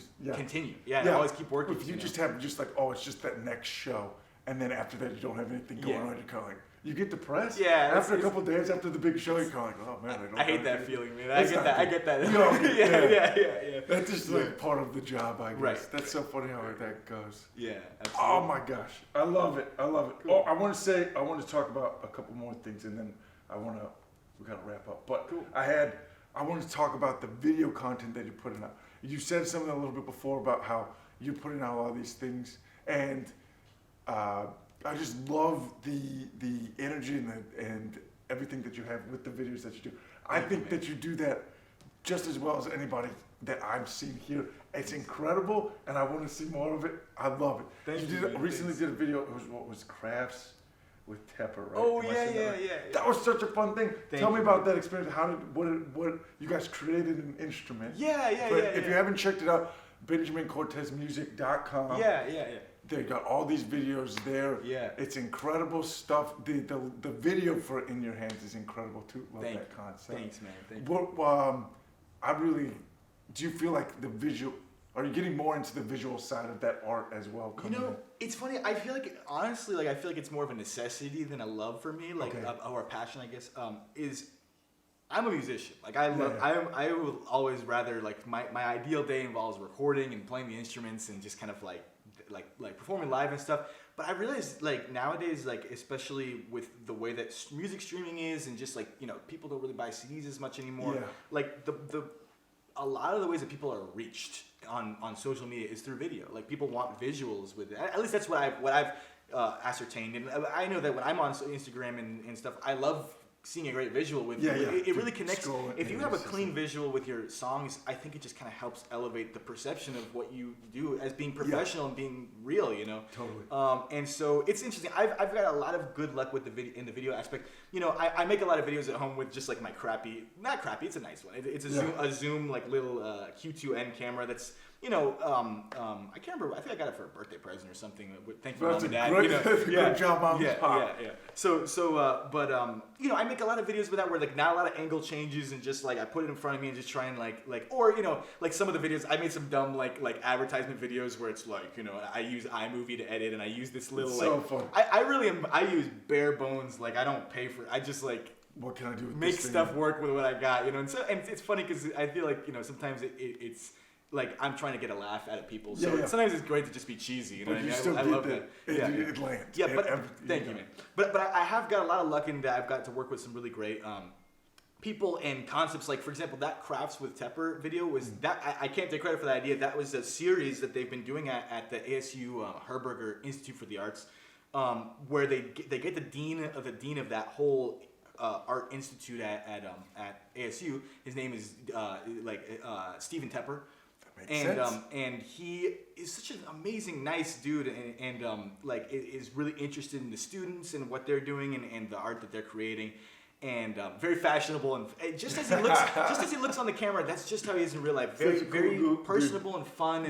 And always keep working. If you just have just like, oh, it's just that next show, and then after that you don't have anything going on, you're kind of like, you get depressed. Yeah. After a couple days after the big show, you're kind of like, oh man, I hate that feeling, man. I get that. Yeah. That's just like part of the job, I guess. Right. That's so funny how that goes. Yeah. Absolutely. Oh my gosh, I love it. Cool. Oh, I want to talk about a couple more things, and then we gotta wrap up. But cool. I want to talk about the video content that you're putting out. You said something a little bit before about how you're putting out all these things, and I just love the energy and everything that you have with the videos that you do. I think that you do that just as well as anybody that I've seen here. It's incredible, and I want to see more of it. I love it. You recently did a video. It was crafts with Tepper, right? Oh yeah. That was such a fun thing. Tell me about that experience. What you guys created an instrument? Yeah. If you haven't checked it out, BenjaminCortezMusic.com. Yeah. They got all these videos there. Yeah. It's incredible stuff. The video for In Your Hands is incredible too. Love that concept. Thanks, man. Thank you. Do you feel like the visual? Are you getting more into the visual side of that art as well? It's funny. I feel like, honestly, I feel like it's more of a necessity than a love for me, or a passion, I guess. I'm a musician. Like I will always rather like my ideal day involves recording and playing the instruments and just kind of like performing live and stuff. But I realize like nowadays, like especially with the way that music streaming is, and just like people don't really buy CDs as much anymore. Yeah. Like a lot of the ways that people are reached on social media is through video. Like people want visuals with it. At least that's what I've ascertained. And I know that when I'm on Instagram and stuff, I love seeing a great visual with Yeah, you. yeah. It really connects. Scroll If you have a images clean and- visual with your songs, I think it just kind of helps elevate the perception of what you do as being professional and being real, you know. Totally. And so it's interesting. I've got a lot of good luck with the video aspect. You know, I make a lot of videos at home with just like my not crappy. It's a nice one. It's a Zoom like little Q2N camera that's. You know, I can't remember. I think I got it for a birthday present or something. Thank you, Mom and Dad. Great, You know, good job, Mom and Pop. yeah. So, you know, I make a lot of videos with that where like not a lot of angle changes and just like I put it in front of me and just try and like, or you know, like some of the videos I made some dumb like advertisement videos where it's like, you know, I use iMovie to edit and I use this little So fun. I really am. I use bare bones. Like I don't pay for. I just like. What can I do with Make this thing? stuff work with what I got, you know, and it's funny because I feel like, you know, sometimes it's like I'm trying to get a laugh out of people, so sometimes it's great to just be cheesy, you know what I mean? Still I love that. It lands. Yeah, but thank you, man. But I have got a lot of luck in that I've got to work with some really great people and concepts. Like for example, that Crafts with Tepper video was that I can't take credit for that idea. That was a series that they've been doing at the ASU Herberger Institute for the Arts, where they get the dean of that whole art institute at ASU. His name is Stephen Tepper. And he is such an amazing, nice dude, and like is really interested in the students and what they're doing and the art that they're creating, and very fashionable and just as he looks on the camera, that's just how he is in real life. Very personable and fun,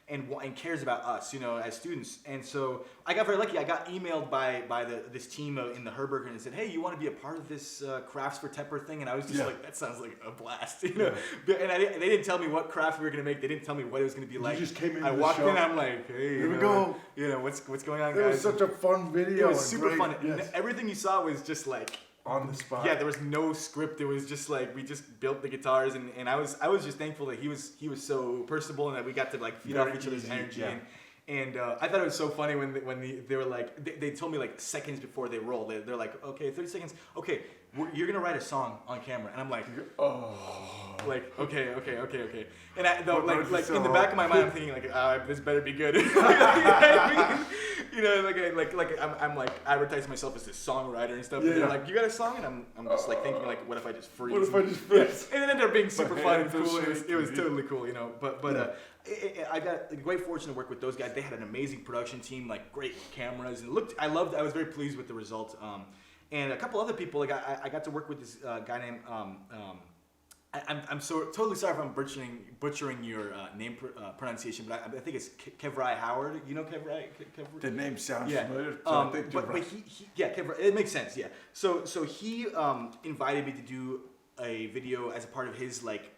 and cares about us, you know, as students. And so I got very lucky. I got emailed by this team in the Herberger and said, hey, you want to be a part of this Crafts for Tepper thing? And I was just like, that sounds like a blast, you know. And they didn't tell me what craft we were going to make. They didn't tell me what it was going to be like. You just came in. I walked in, I'm like, hey, here we go. You know, what's going on, It guys? was such a fun video. It was super fun. Yes. Everything you saw was just like on the spot. Yeah, there was no script. It was just like we just built the guitars, and I was just thankful that he was so personable and that we got to like feed off each other's energy. Yeah. And I thought it was so funny when they were like they told me like seconds before they roll. They're like, okay, 30 seconds. Okay, you're gonna write a song on camera, and I'm like, like okay. And like in the back of my mind, I'm thinking like, this better be good. You know what I mean? You know, like I'm like advertising myself as this songwriter and stuff. Yeah. And they're like, you got a song? And I'm just like thinking like, what if I just freeze? What if I just freeze? And it ended up being super fun and cool. It It was totally cool, you know. But I got the great fortune to work with those guys. They had an amazing production team, like great cameras, and I was very pleased with the result. And a couple other people, like I got to work with this guy named. I'm so totally sorry if I'm butchering your name pronunciation, but I think it's Kevrai Howard. You know Kevrai? The name sounds yeah. familiar. So I think but Kevrai, it makes sense. Yeah. So he invited me to do a video as a part of his like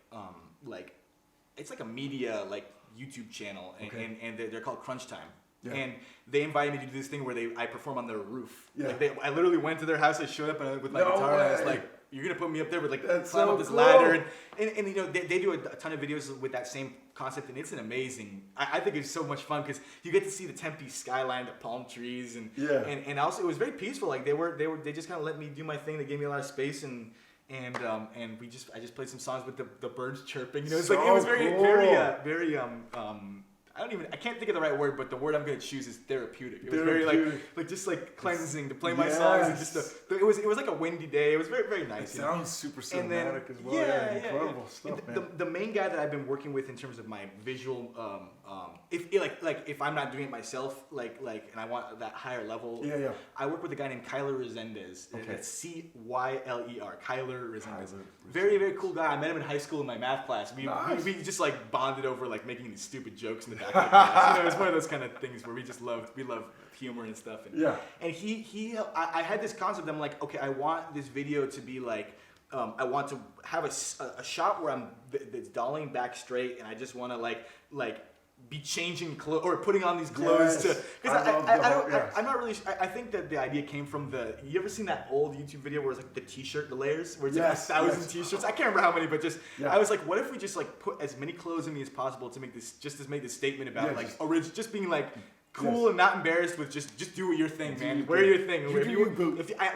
it's like a media like YouTube channel, and they're called Crunch Time. Yeah. And they invited me to do this thing where I perform on their roof. Yeah. Like I literally went to their house. I showed up with my guitar, and I was like, "You're gonna put me up there with like climb up this ladder." And you know they do a ton of videos with that same concept, and it's an amazing. I think it's so much fun because you get to see the Tempe skyline, the palm trees, and also it was very peaceful. Like they just kind of let me do my thing. They gave me a lot of space and I just played some songs with the birds chirping. You know, it was very cool. I can't think of the right word, but the word I'm gonna choose is therapeutic. It was very like just like cleansing to play my songs and just it was like a windy day. It was very, very nice. It sounds super cinematic as well. Incredible stuff, man. The main guy that I've been working with in terms of my visual, if I'm not doing it myself, and I want that higher level, I work with a guy named Kyler Resendez. Okay. It's Cyler. Kyler Resendez. Very, very cool guy. I met him in high school in my math class. We just like bonded over like making these stupid jokes in the back of the class. You know, it's one of those kind of things where we love humor and stuff. And I had this concept. I'm like, okay, I want this video to be like. I want to have a shot where that's dollying back straight, and I just want to like be changing clothes or putting on these clothes I'm not really. I think that the idea came from you ever seen that old YouTube video where it's like the T-shirt, the layers, where it's like 1,000 T-shirts? I can't remember how many, but I was like, what if we just like put as many clothes in me as possible to make this statement about just being like. Cool and not embarrassed with just do your thing, man. Wear your thing.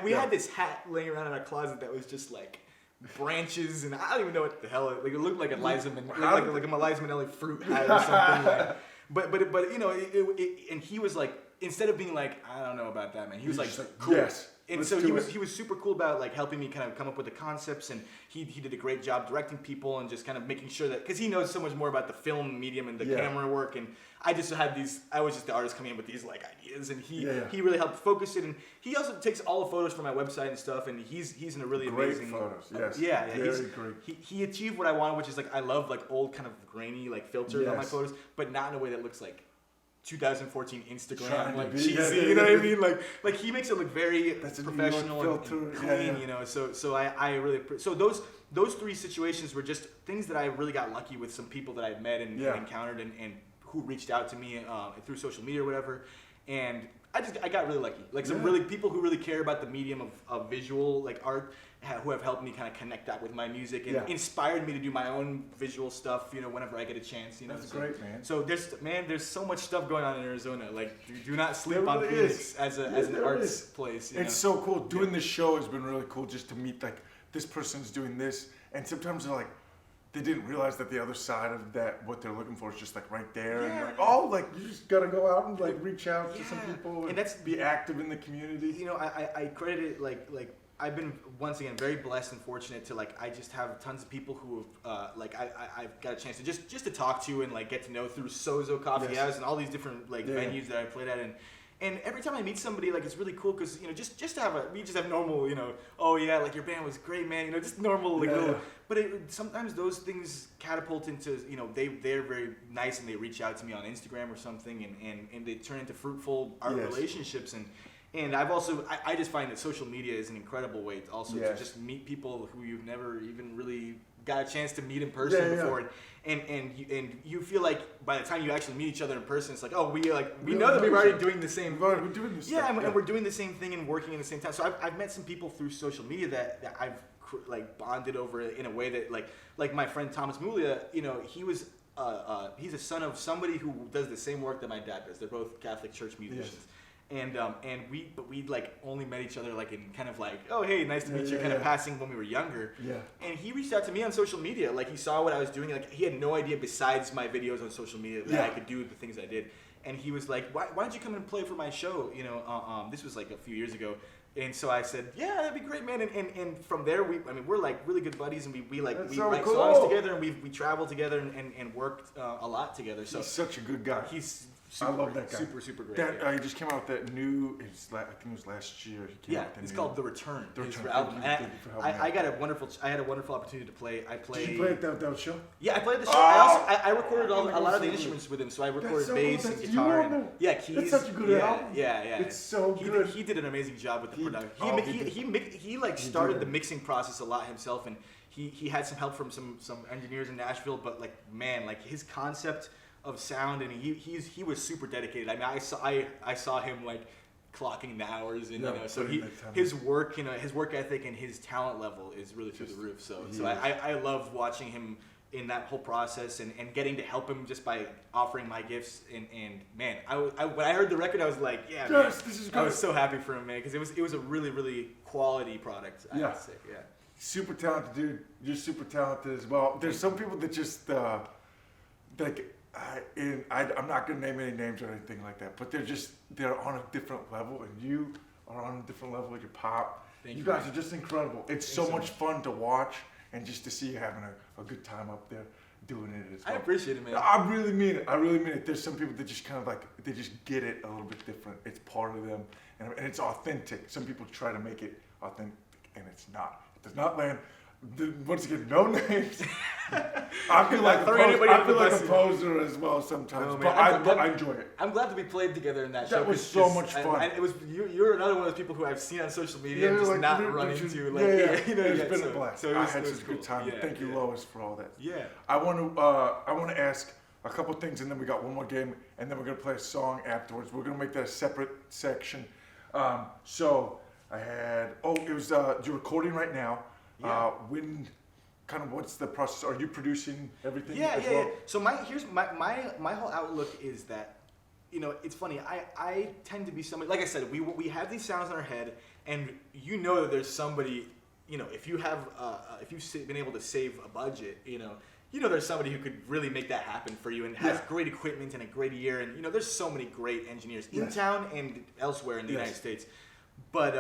We had this hat laying around in our closet that was just like branches, and I don't even know what the hell. Like it looked like a Liza Minnelli fruit hat or something. But you know, and he was like, instead of being like, I don't know about that, man, he was like, just like, cool. yes, And let's so do he it. was super cool about like helping me kind of come up with the concepts, and he did a great job directing people and just kind of making sure that, because he knows so much more about the film medium and the Yeah. camera work, and I just had these, I was just the artist coming in with these like ideas, and Yeah. he really helped focus it, and he also takes all the photos from my website and stuff, and he's in a really Great amazing photos, yes. yeah, Very great. he achieved what I wanted, which is like I love like old kind of grainy like filters on my Yes. photos, but not in a way that looks like 2014 Instagram Trying to like be- cheesy, yeah, you know what I yeah. mean? Like he makes it look very That's a New York professional filter, and yeah, clean, yeah. you know. So I really so those three situations were just things that I really got lucky with, some people that I met and Yeah. encountered and who reached out to me through social media or whatever, and I got really lucky. Like some Yeah. really people who really care about the medium of visual like art, who have helped me kind of connect that with my music and Yeah. inspired me to do my own visual stuff. You know, whenever I get a chance. You know, That's so, great, man. So there's so much stuff going on in Arizona. Like, do not sleep There on really Phoenix is. as Yeah, an there arts is. place. You It's know? so cool. Doing this show has been really cool just to meet like this person's doing this, and sometimes they're like, they didn't realize that the other side of that, what they're looking for, is just like right there. And Yeah. like, oh, like you just gotta go out and like reach out to some Yeah. people And that's- be active in the community. You know, I credit it like I've been once again very blessed and fortunate to like I just have tons of people who have like I've got a chance to just to talk to and like get to know through Sozo Coffee Yes. House and all these different like Yeah. venues that I played at, and every time I meet somebody, like it's really cool because you know just to have we just have normal, you know, oh yeah, like your band was great, man, you know, just normal like Yeah, little. yeah. But sometimes those things catapult into, you know, they're very nice and they reach out to me on Instagram or something, and they turn into fruitful art Yes. relationships, and I've also I just find that social media is an incredible way also to Yes. just meet people who you've never even really got a chance to meet in person Yeah, yeah. before, and you feel like by the time you actually meet each other in person, it's like, oh, we We know that know we're each already other. doing the same. We're doing this Yeah, stuff. and we're doing the same thing and working in the same time. So I've met some people through social media that I've like bonded over in a way that like my friend Thomas Mulia, you know, he was he's a son of somebody who does the same work that my dad does. They're both Catholic church musicians. Yes. And we like only met each other like in kind of like, oh hey, nice to meet you, Yeah, kind of yeah. passing when we were younger. Yeah. And he reached out to me on social media. Like he saw what I was doing. Like he had no idea besides my videos on social media that Yeah. I could do the things I did. And he was like, why don't you come and play for my show? You know, this was like a few years ago. And so I said, yeah, that'd be great, man. And from there, we're like really good buddies, and we That's we so write cool. songs together, and we travel together and worked a lot together. So He's such a good guy. he's I super, love that guy. super great. That yeah. he just came out with that new. I think it was last year. He came Yeah, out with the it's new- called The Return. The his Return. album. Thank you for helping me I out. got a wonderful. I had a wonderful opportunity to play. I played. Did you play at that show? Yeah, I played the show. Oh! I recorded Oh my a God, lot of the so good. instruments with him. So I recorded so bass cool. and That's guitar. you on And, there. yeah, keys. That's such a good yeah, album. Yeah. It's so he good. He did an amazing job with the He- production. oh, he did. He like He started did. the mixing process a lot himself, and he had some help from some engineers in Nashville. But like man, like his concept of sound, and he was super dedicated. I mean, I saw him like clocking the hours, and Yeah, you know, so putting that time his work, you know, his work ethic and his talent level is really through the roof. So He so is. I love watching him in that whole process and getting to help him just by offering my gifts, and man, when I heard the record, I was like, yeah, man. Yes, this is I good. was so happy for him, man, because it was a really quality product. I Yeah. would say, yeah. Super talented dude. You're super talented as well. There's some people that just like I'm not gonna name any names or anything like that, but they're on a different level, and you are on a different level with your pop. Thank You you, guys man. are just incredible. It's Thanks so so much much. fun to watch, and just to see you having a good time up there doing it as I well. appreciate it, man. I really mean it. I really mean it. There's some people that just kind of like, they just get it a little bit different. It's part of them, and it's authentic. Some people try to make it authentic, and it's not. It does not land. Once again, no names. I feel like throwing anybody I under feel the like a bus. poser as well sometimes, No, man. but I'm glad- I enjoy it. I'm glad that we played together in that show. That was 'cause so just- much fun. And it was you're another one of those people who I've seen on social media and Yeah, just like, not they're- run they're- into. yeah, Like, yeah. you know, It's yeah, been so- a blast. So it I was, had it was such a good cool. time. Yeah, Thank you, yeah. Lois, for all that. Yeah. I want to ask a couple things, and then we got one more game, and then we're gonna play a song afterwards. We're gonna make that a separate section. So I had. Oh, it was. You're recording right now. Yeah. When? Kind of. What's the process? Are you producing everything? Yeah, as yeah, well? yeah. So here's my whole outlook is that, you know, it's funny. I tend to be somebody, like I said, we have these sounds in our head, and you know that there's somebody, you know, if you have if you've been able to save a budget, you know, there's somebody who could really make that happen for you and has great equipment and a great ear. And, there's so many great engineers in town and elsewhere in the United States. But,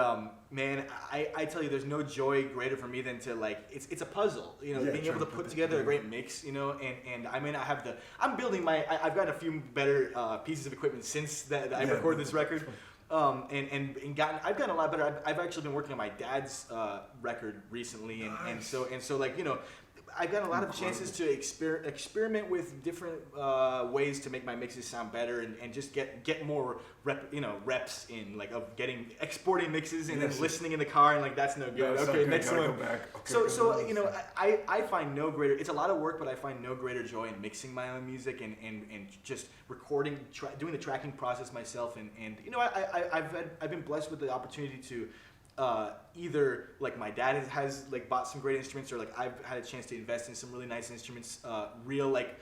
man, I tell you, there's no joy greater for me than to, like, it's a puzzle, being able to put together a great mix, and I may not have I'm building I've got a few better pieces of equipment since I recorded this record. I've gotten a lot better. I've actually been working on my dad's record recently, and so like I've gotten a lot of chances to experiment with different ways to make my mixes sound better and just get more reps in, like, of exporting mixes and then listening in the car, and like that's no good. Okay, next one. Go back. I find no greater. It's a lot of work, but I find no greater joy in mixing my own music and just recording, doing the tracking process myself, and I've been blessed with the opportunity to. Either like my dad has like bought some great instruments, or like I've had a chance to invest in some really nice instruments, real like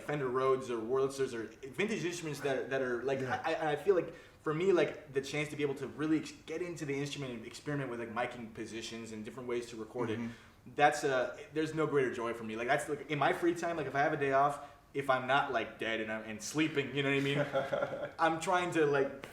Fender Rhodes or Wurlitzers or vintage instruments that are like I feel like for me, like the chance to be able to really get into the instrument and experiment with like miking positions and different ways to record it, that's there's no greater joy for me. Like that's like in my free time, like if I have a day off, if I'm not like dead and sleeping, you know what I mean? I'm trying to like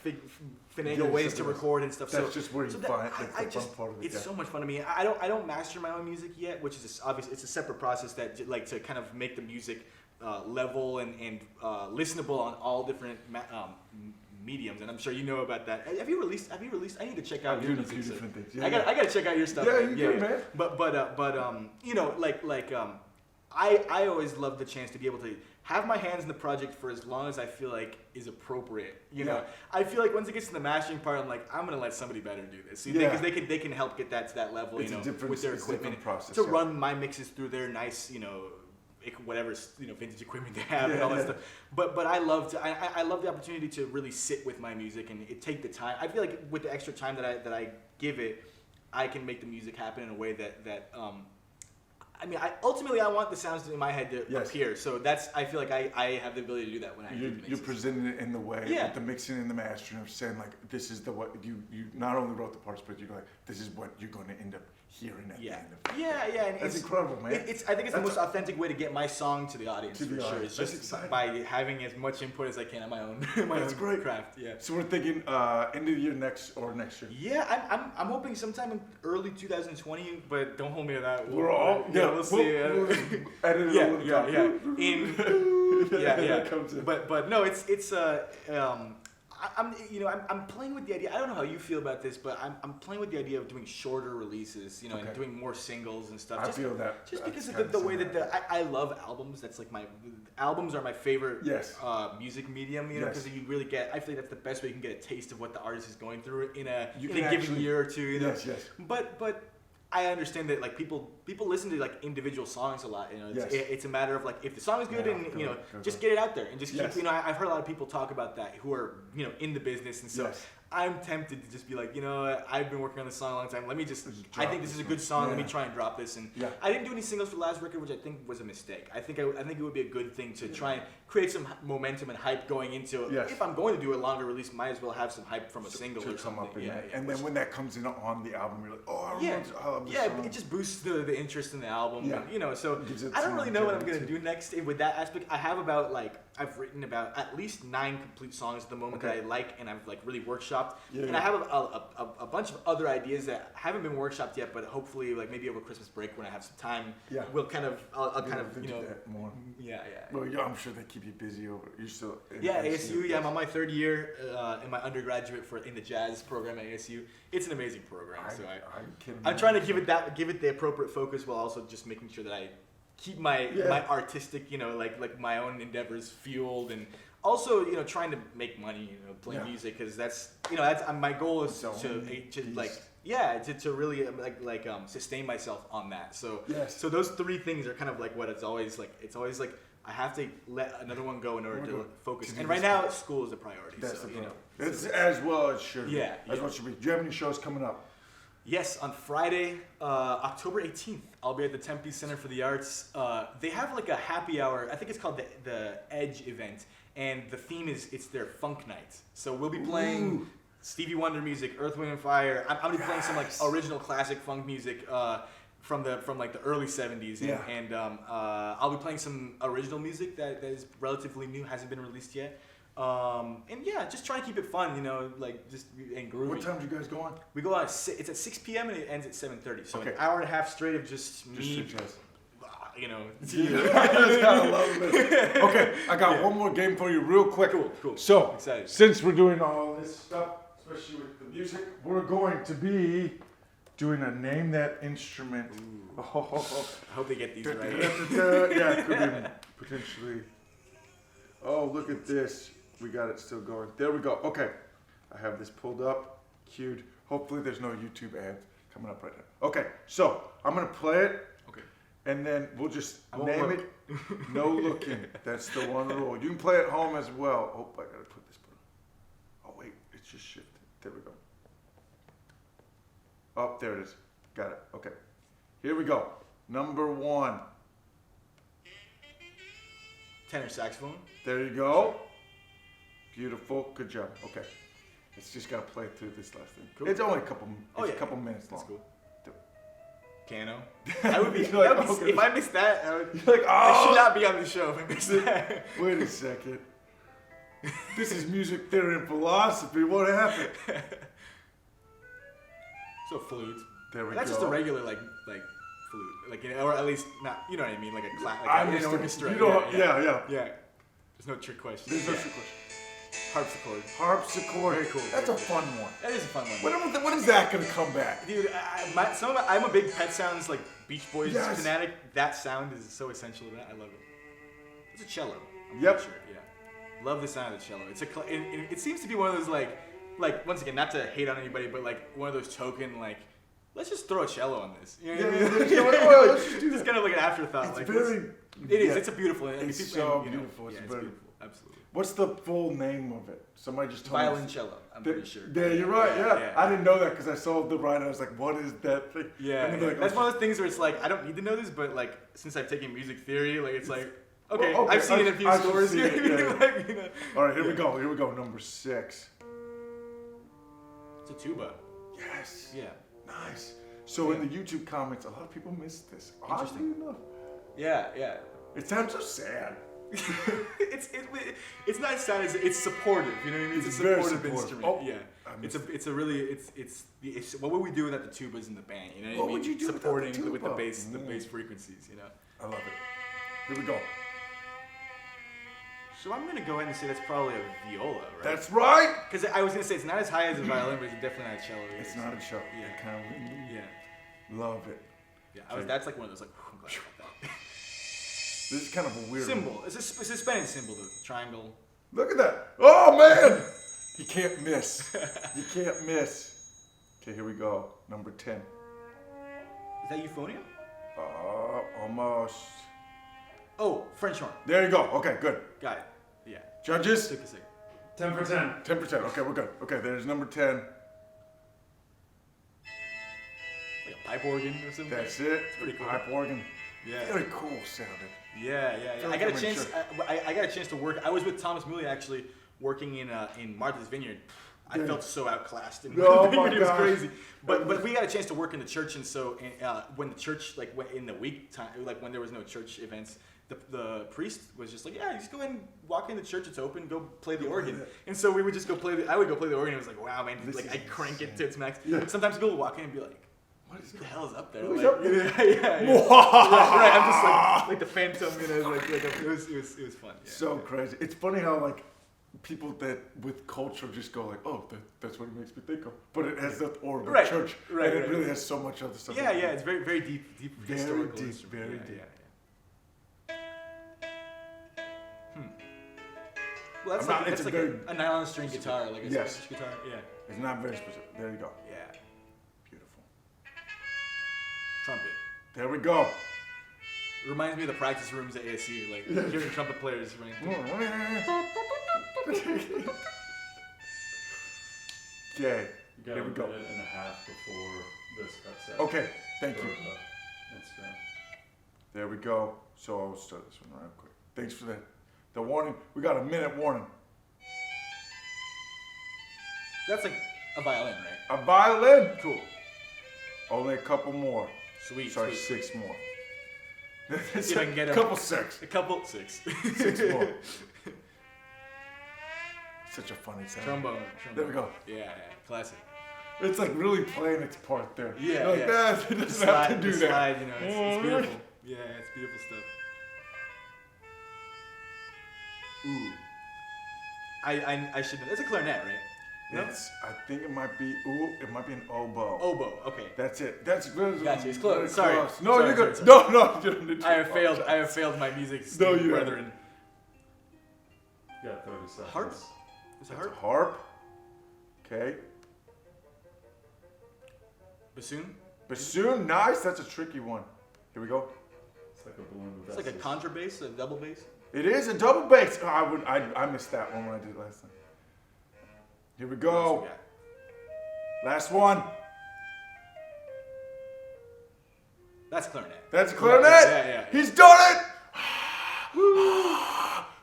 finagle ways to record and stuff. That's just where you find the fun part of it. It's so much fun to me. I don't master my own music yet, which is obviously it's a separate process that like to kind of make the music level and listenable on all different mediums, and I'm sure you know about that. Have you released? I need to check out your music. Different things. Yeah, I gotta check out your stuff. Yeah, you good, man. But I always love the chance to be able to have my hands in the project for as long as I feel like is appropriate. You know, I feel like once it gets to the mastering part, I'm like, I'm gonna let somebody better do this, because they can help get that to that level, with their equipment process, to run my mixes through their nice, whatever vintage equipment they have and all that stuff. But I love the opportunity to really sit with my music and take the time. I feel like with the extra time that I give it, I can make the music happen in a way that ultimately I want the sounds in my head to appear. So I feel like I have the ability to do that when I do the mixes. You're presenting it in the way, with the mixing and the mastering, of saying like, this is what you not only wrote the parts, but you're like, this is what you're going to end up hearing at the end of it. And that's incredible, man. I think it's the most authentic way to get my song to the audience, for sure. It's just by having as much input as I can on my own great. craft. Yeah. So we're thinking end of the year next year. Yeah, I'm hoping sometime in early 2020, but don't hold me to that. We'll see. We'll edit it yeah. But no, it's I'm playing with the idea. I don't know how you feel about this, but I'm playing with the idea of doing shorter releases, and doing more singles and stuff. I feel that. Just because of the way that I love albums. That's like albums are my favorite music medium, because you really get. I feel like that's the best way you can get a taste of what the artist is going through in a given year or two. Yes. But I understand that like people listen to like individual songs a lot. It's a matter of like if the song is good and just get it out there and just keep. I've heard a lot of people talk about that who are in the business, and so I'm tempted to just be like, I've been working on this song a long time. Let me I think this is a good song. Let me try and drop this. And I didn't do any singles for the last record, which I think was a mistake. I think it would be a good thing to try and create some momentum and hype going into it. If I'm going to do a longer release, might as well have some hype from a single or something. And then when that comes in on the album, you're like, I love this song. It just boosts the interest in the album. Yeah. So I don't really know what I'm gonna do next with that aspect. I have I've written about at least 9 complete songs at the moment that I like, and I've like really workshopped. And I have a bunch of other ideas that haven't been workshopped yet, but hopefully like maybe over Christmas break when I have some time, I'll kind of do that more. Yeah. Well, I'm sure they keep you busy over. You're still in ASU. Yeah, I'm on my 3rd year in my undergraduate in the jazz program at ASU. It's an amazing program. I'm trying to give it the appropriate focus while also just making sure that I keep my artistic, like my own endeavors fueled, and also trying to make money, playing music, because that's my goal is to really sustain myself on that. So those 3 things are kind of like what it's always like. It's always like I have to let another one go in order to focus. And right now, school is a priority. That's it's as well as should be. As well as should be. Do you have any shows coming up? Yes, on Friday, October 18th, I'll be at the Tempe Center for the Arts. They have like a happy hour. I think it's called the Edge event, and the theme is it's their funk night. So we'll be playing Stevie Wonder music, Earth, Wind and Fire. I'm gonna be playing some like original classic funk music from like the early 70s. And, Yeah. and I'll be playing some original music that is relatively new, hasn't been released yet. And yeah, just trying to keep it fun, you know, like just and groovy. What time do you guys go on? We go out it's at 6 p.m. and it ends at 7:30. So Okay. an hour and a half straight of just me, Just jazz. you know. I love it. Okay, I got one more game for you real quick. Cool. So, Excited. since we're doing all this stuff, especially with the music, we're going to be doing a name that instrument. I hope they get these right. Yeah, it could be potentially. Oh, look at this. We got it still going. There we go. Okay. I have this pulled up, queued. Hopefully there's no YouTube ads coming up right now. Okay, so I'm going to play it. Okay. And then we'll just I won't name look. it. No looking. That's the one rule. You can play at home as well. Oh, I got to put this button. Oh, wait. It's just shifted. There we go. Oh, there it is. Got it. Okay. Here we go. Number 1. Tenor saxophone. There you go. Beautiful. Good job. Okay. It's just got to play through this last thing. Cool. It's only a couple, Oh, yeah. couple minutes long. That's cool. Do Piano. I would be, You're like, that would be okay. if I missed that, I would. You're like, I should oh! not be on the show if I missed that. Wait a second. This is music theory and philosophy. What happened? So flute. There we That's go. just a regular like flute, like you know, or at least not. You know what I mean? Like a like I an understand. orchestra. You know, yeah. Yeah. There's no trick question. There's no Yeah. trick question. Harpsichord. Harpsichord. Very cool. That's a fun one. That is a fun one. When is that going to come back? Dude, I'm a big Pet Sounds like Beach Boys Yes. fanatic. That sound is so essential to that. I love it. It's a cello. I'm Yep. pretty sure. Yeah. Love the sound of the cello. It's it seems to be one of those like once again, not to hate on anybody, but like one of those token like. Let's just throw a cello on this. You know what I mean? Well, let's just do It's that. kind of like an afterthought. It's like very. it is. yeah. It's a beautiful. It's people, so you know, beautiful. It's yeah, very- beautiful. Absolutely. What's the full name of it? Somebody just told me. Violoncello. I'm pretty sure. Yeah, you're right. Yeah, Yeah. I didn't know that because I saw the writer. I was like, "What is that thing?" Yeah, And then they're like, that's "Oh, one of those things where it's like I don't need to know this, but like since I've taken music theory, like it's like okay, Well, okay, I've seen it in a few I should stores. see You it, know what I yeah, mean? Like, you know. All right, here we Yeah. go. Here we go. Number 6. It's a tuba. Yes. Yeah. Nice. So in the YouTube comments, a lot of people missed this. Oddly enough, Yeah, yeah. it sounds so sad. It's not sad. It's supportive. You know what I mean? It's a very supportive supportive. instrument. Oh, Yeah. I It's missed a really it's what would we do without the tubas in the band? You know what I What mean? would you do without the supporting with the tuba? bass frequencies? You know. I love it. Here we go. So I'm gonna go ahead and say that's probably a viola, right? That's right. Because I was gonna say it's not as high as a violin, but it's definitely not a cello. It's not a show. Yeah. Kind of Yeah. love it. Yeah. That's like one of those like. I'm glad I got that. This is kind of a weird Symbol. It's a suspended symbol. The triangle. Look at that. Oh man. You can't miss. You can't miss. Okay, here we go. Number 10. Is that euphonium? Almost. Oh, French horn. There you go. Okay, good. Got it. Yeah. Judges. Took a second. 10 for 10. 10%. Okay, we're good. Okay, there's number 10. Like a pipe organ or something. That's it. pretty cool. Pipe organ. Yeah. Very cool sounding. Yeah. Feel I like got a I'm chance. sure. I got a chance to work. I was with Thomas Mooley actually working in Martha's Vineyard. I Yeah. felt so outclassed in Oh Martha's my Vineyard. It was gosh. crazy. But we got a chance to work in the church, and so when the church like went in the week time, like when there was no church events. The priest was just like, yeah, just go ahead and walk in the church. It's open. Go play the organ. And so we would just go play. I would go play the organ. It was like, wow, man. This Like is I crank it insane. to its max. Yeah. Sometimes people would walk in and be like, What is what the hell is up there? Who's Like, up there? yeah. Right. I'm just like the phantom. You know, it was fun. Yeah. So crazy. It's funny how like people that with culture just go like, oh, that's what it makes me think of. But it has that organ Right, church, right, and it right. really has so much other stuff. Yeah, yeah, it's very, very deep Very historical deep, instrument. very Yeah, deep. yeah. Well, that's I'm not- like, it's that's a like very a nylon string guitar, like a Yes. Spanish guitar. Yeah, It's not very specific. There you go. yeah. Beautiful. Trumpet. There we go. Reminds me of the practice rooms at ASU, like hearing trumpet players. Right? Okay. You got Here a we go. minute and a half before this got set. Okay. Thank For you. Instagram. There we go. So I'll start this one real quick. Thanks for the warning. We got a minute warning. That's like a violin, right? A violin. Cool. Only a couple more. Sweet. Sorry, sweet. 6 more. See if I can get 'em. Couple 6. A couple 6. 6 more. Such a funny sound. Trombone. There we go. Yeah, classic. It's like really playing its part there. Yeah, You're like, yeah. it doesn't have to do the that. slide, you know, it's beautiful. Yeah, it's beautiful stuff. Ooh. I should know. That's a clarinet, right? No? I think it might be. It might be an oboe. Oboe. Okay. That's it. That's good. Gotcha. It's close. Very Sorry. close. No, Sorry, you're good. sorry. No, you don't need to. I have failed my music No, you brethren. You got 30 seconds. Harp? Is it That's a harp? harp. Okay. Bassoon? Bassoon. Nice. That's a tricky one. Here we go. It's like a balloon with It's like a S's. contrabass, a double bass. It is a double bass. Oh, I missed that one when I did it last time. Here we What else go. we got? Last one. That's clarinet. That's a clarinet. Yeah. He's done it.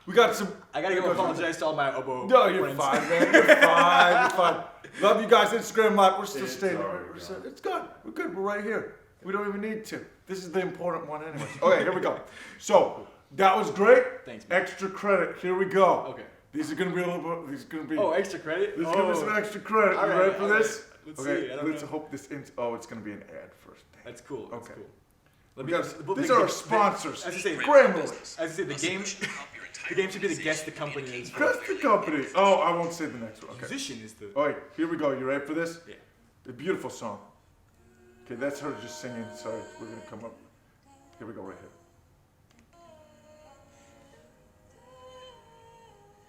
We got some. I gotta go apologize to all my oboe No, you're friends. fine, man. You're fine. You're fine. Love you guys. Instagram Live. We're still It's staying. already It's good. We're good. We're right here. We don't even need to. This is the important one, anyways. Okay, here we go. So that was great. Thanks, man. Extra credit. Here we go. Okay. These are gonna be a little bit. These are gonna be. Oh, extra credit? There's gonna be some extra credit. All You right, ready for all this? right. Let's Okay. see. I don't Let's know. hope this. It's gonna be an ad first. Dang. That's cool. That's Okay. cool. These are our sponsors. As I say, Grammarly. as I say, the game should be the guess the company is. Guess the company. Oh, I won't say the next one. Okay. Musician is the. All right, here we go. You ready for this? Yeah. A beautiful song. Okay, that's her just singing. Sorry, we're gonna come up. Here we go, right here.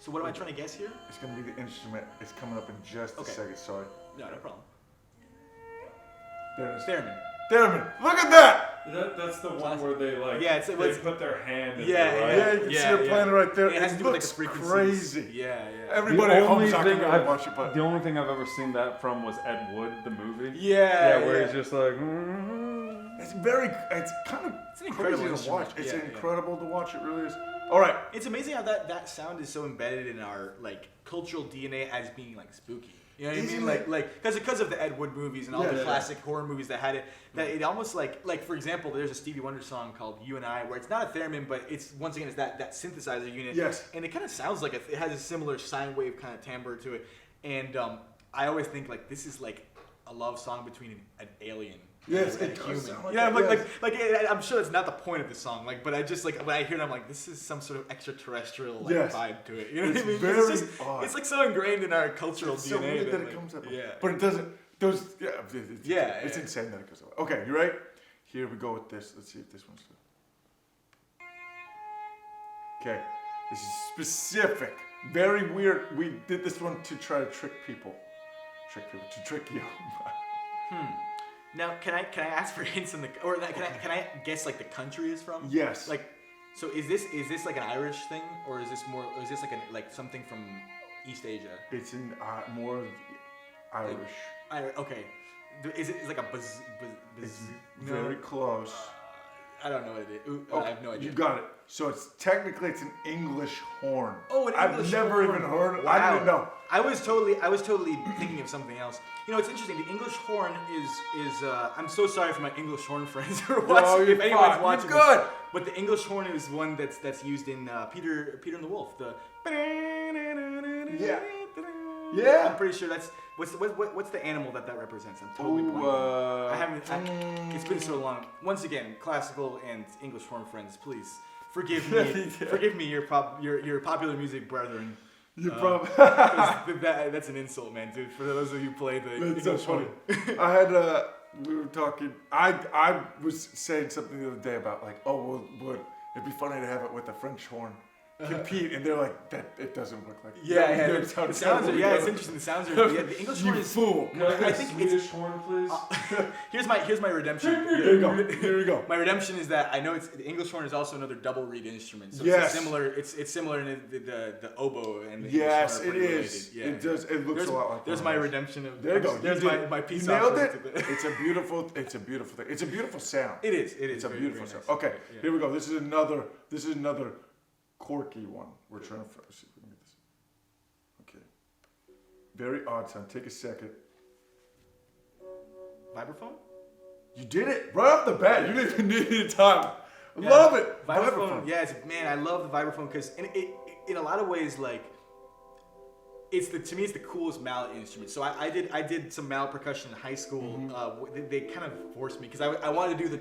So what am I trying to guess here? It's gonna be the instrument. It's coming up in just Okay. a second. Sorry. No problem. There it is. Theremin. Theremin. Look at that. That's the one where they like. Yeah, they put their hand. In Yeah, the right. Yeah, you can see her playing it right there. It has to do with like the looks frequencies. crazy. Yeah. Everybody The at home only is not thing gonna I've- watch it, but The only thing I've ever seen that from was Ed Wood, the movie. Yeah. where yeah. he's just like. it's kind of It's an incredible crazy to instrument. watch. It's Yeah, incredible to watch. It really is. All right. It's amazing how that sound is so embedded in our like cultural DNA as being like spooky. You know what I Isn't mean? it? Like because of the Ed Wood movies and all the Yeah. classic horror movies that had it. That it almost like for example, there's a Stevie Wonder song called "You and I" where it's not a theremin, but it's once again it's that synthesizer unit. Yes. And it kind of sounds like it has a similar sine wave kind of timbre to it. And I always think like this is like a love song between an alien. Yes, and it a does human. sound like Yeah, that, like I'm sure that's not the point of the song. Like, but I just like when I hear it, I'm like, this is some sort of extraterrestrial like, Yes. vibe to it. You know It's what I mean? very it's just, odd. it's like so ingrained in our cultural It's so DNA weird that like, it comes up. Yeah, But it doesn't. Those. Yeah. It's, Yeah, It's yeah. insane that it goes up. Okay, you right? Here we go with this. Let's see if this one's good. Okay. This is specific. Very weird. We did this one to try to trick people. To trick you. Now, can I ask for hints in the or can I guess like the country is from? Yes. Like, so is this like an Irish thing or is this more or is this like something from East Asia? It's in more of Irish. Okay. Is it like a It's very close. I don't know what it is. Ooh, Okay, I have no idea. You got it. So it's technically an English horn. Oh, an English I've never horn. even heard. Wow. I didn't know. I was totally thinking of something else. You know, it's interesting. The English horn is. I'm so sorry for my English horn friends who are watching. you're If anyone's fine. watching, You're good. this. But the English horn is one that's used in Peter and the Wolf. The. Yeah. Yeah. I'm pretty sure that's what's the animal that represents. I'm totally blanking. I haven't. It's been so long. Once again, classical and English horn friends, please forgive me. Yeah. Forgive me, your popular music brethren. You probably. That's an insult, man, dude. For those of you who play the That's so English funny. horn. I had we were talking. I was saying something the other day about like, oh, well, it'd be funny to have it with a French horn compete, and they're like, that it doesn't work like. Yeah, They the sound sounds are, terrible yeah, it's together. interesting. The sounds are, yeah, the English horn You is. fool. Can I get I a think Swedish horn, please? Here's my redemption. Here we go. Here we go. My redemption is that I know the English horn is also another double reed instrument. So Yes. it's similar in the oboe and the Yes, English horn it are pretty is. related. Yeah. It does. It looks There's, a lot like. there's one my of those. redemption of. There you go. There's You my did. my piece. You nailed offering it. to the- It's a beautiful thing. It's a beautiful sound. It is. It's a very, beautiful very sound. nice. Okay, Yeah. here we go. This is another quirky one. We're trying to see if we can get this. Okay. Very odd sound. Take a second. Vibraphone? You did it right off the bat. You didn't even need any time. Yeah. Love it. Vibraphone. Yeah, man, I love the vibraphone because in a lot of ways, like, to me it's the coolest mallet instrument. So I did some mallet percussion in high school. They kind of forced me because I wanted to do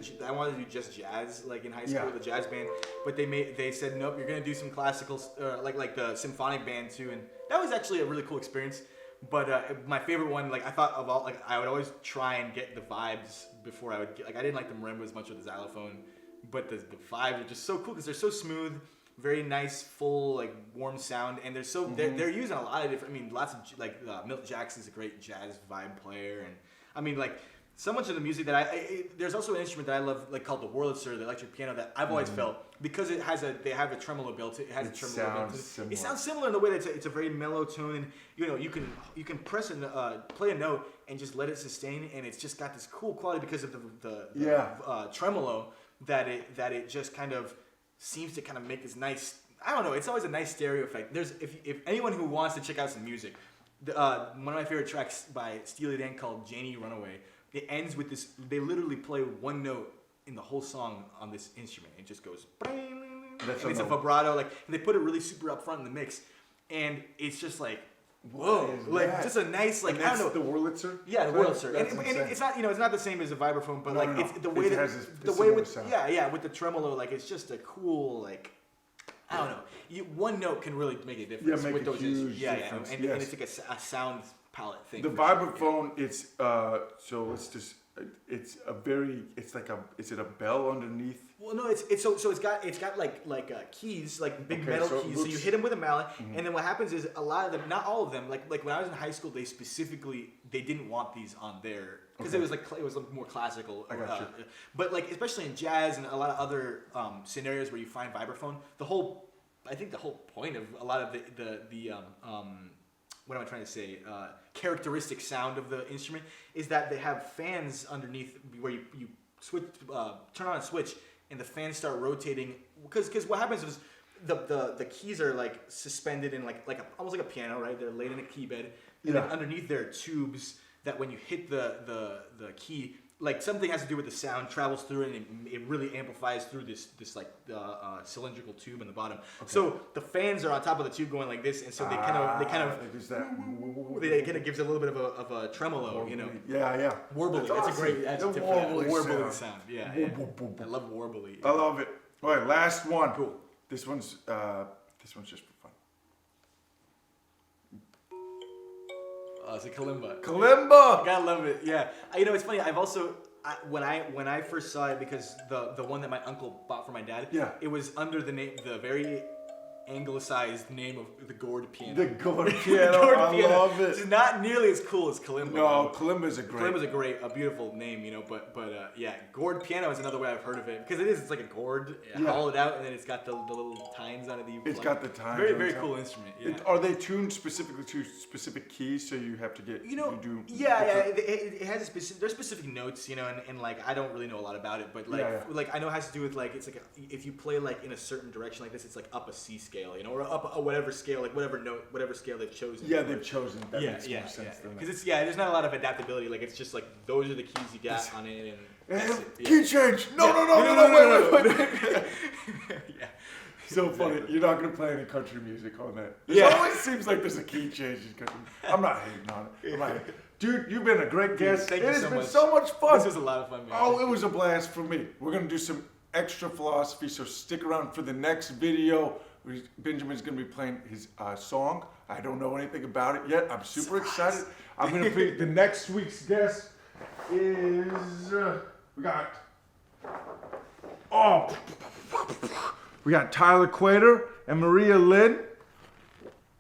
just jazz like in high school with a jazz band, but they said nope, you're gonna do some classical like the symphonic band too, and that was actually a really cool experience. But my favorite one, like I thought of all, like I would always try and get the vibes before I would get, like I didn't like the marimba as much with the xylophone, but the vibes are just so cool because they're so smooth. Very nice, full, like warm sound, and they're so they're using a lot of different. I mean, lots of like Milt Jackson's a great jazz vibe player, and I mean like so much of the music that there's also an instrument that I love like called the Wurlitzer, the electric piano that I've always felt because they have a tremolo built. It has a tremolo built. It sounds similar in the way that it's a very mellow tone, and you can press and play a note and just let it sustain, and it's just got this cool quality because of the tremolo that it just kind of seems to kind of make this nice. I don't know. It's always a nice stereo effect. There's if anyone who wants to check out some music, one of my favorite tracks by Steely Dan called "Janie Runaway." It ends with this. They literally play one note in the whole song on this instrument. It just goes. And it's a vibrato. Like and they put it really super up front in the mix, and it's just like. Whoa! Like just a nice like and I don't know the Wurlitzer. Yeah, the Wurlitzer, and it's not it's not the same as a vibraphone, but it's the way that the way with sound. With the tremolo, like it's just a cool like I don't know. One note can really make a difference. Make with a those huge difference. And it's like a sound palette thing. The vibraphone, it's so let's just. It's like is it a bell underneath? Well, no, it's got like keys, like big metal keys. So you hit them with a mallet, and then what happens is a lot of them, not all of them, like when I was in high school, they didn't want these on there because it was more classical. I got you. But like especially in jazz and a lot of other scenarios where you find vibraphone, I think the whole point of a lot of the what am I trying to say? Characteristic sound of the instrument is that they have fans underneath where you switch, turn on a switch, and the fans start rotating. Because what happens is the keys are like suspended in almost like a piano, right? They're laid in a key bed, and then underneath there are tubes that when you hit the key, like something has to do with the sound travels through it, and it really amplifies through this like cylindrical tube in the bottom. Okay. So the fans are on top of the tube going like this, and so they kind of gives a little bit of a tremolo, you know. Yeah. Warbly. That's awesome. A great adjective for that. Warbly sound. Yeah. I love warbly. I love it. All right, last one. Cool. This one's just for fun. It's a kalimba. Kalimba! I gotta love it. Yeah. You know, it's funny. I've also when I first saw it because the one that my uncle bought for my dad. Yeah. It was under the very anglicized name of the gourd piano. The gourd piano. I love it. It's not nearly as cool as kalimba. No, kalimba's a beautiful name, you know. But gourd piano is another way I've heard of it because it's like a gourd hollowed out, and then it's got the little tines on it. It's got the tines. Very very cool instrument. Yeah. Are they tuned specifically to specific keys, so you have to get It has there's specific notes, you know, and like I don't really know a lot about it, but like I know it has to do with like it's like if you play like in a certain direction like this, it's like up a C scale, you know, or up a whatever scale, like whatever note, whatever scale they've chosen. Yeah, they've chosen. That makes more sense. Because it's there's not a lot of adaptability. Like it's just like those are the keys you got on it, and key change. No, wait. Yeah. So funny. You're not gonna play any country music on that. It always seems like there's a key change in country. I'm not hating on it. Dude, you've been a great guest. Thank you so much. It has been so much fun. This was a lot of fun, man. Oh, it was a blast for me. We're gonna do some extra philosophy, so stick around for the next video. Benjamin's going to be playing his song. I don't know anything about it yet. I'm super excited. I'm going to play the next week's guest is we got Tyler Quater and Maria Lynn.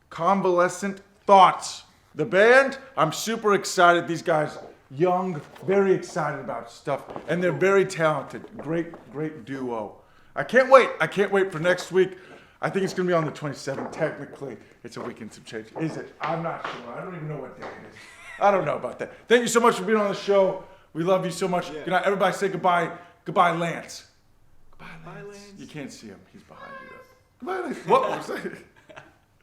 Convalescent Thoughts. The band, I'm super excited. These guys, young, very excited about stuff, and they're very talented. Great duo. I can't wait for next week. I think it's going to be on the 27th. Technically, it's a week and some change. Is it? I'm not sure. I don't even know what day it is. I don't know about that. Thank you so much for being on the show. We love you so much. Yeah. Good night. Everybody say goodbye. Goodbye, Lance. Goodbye, Lance. You can't see him. He's behind you, though. Goodbye, Lance. What was that?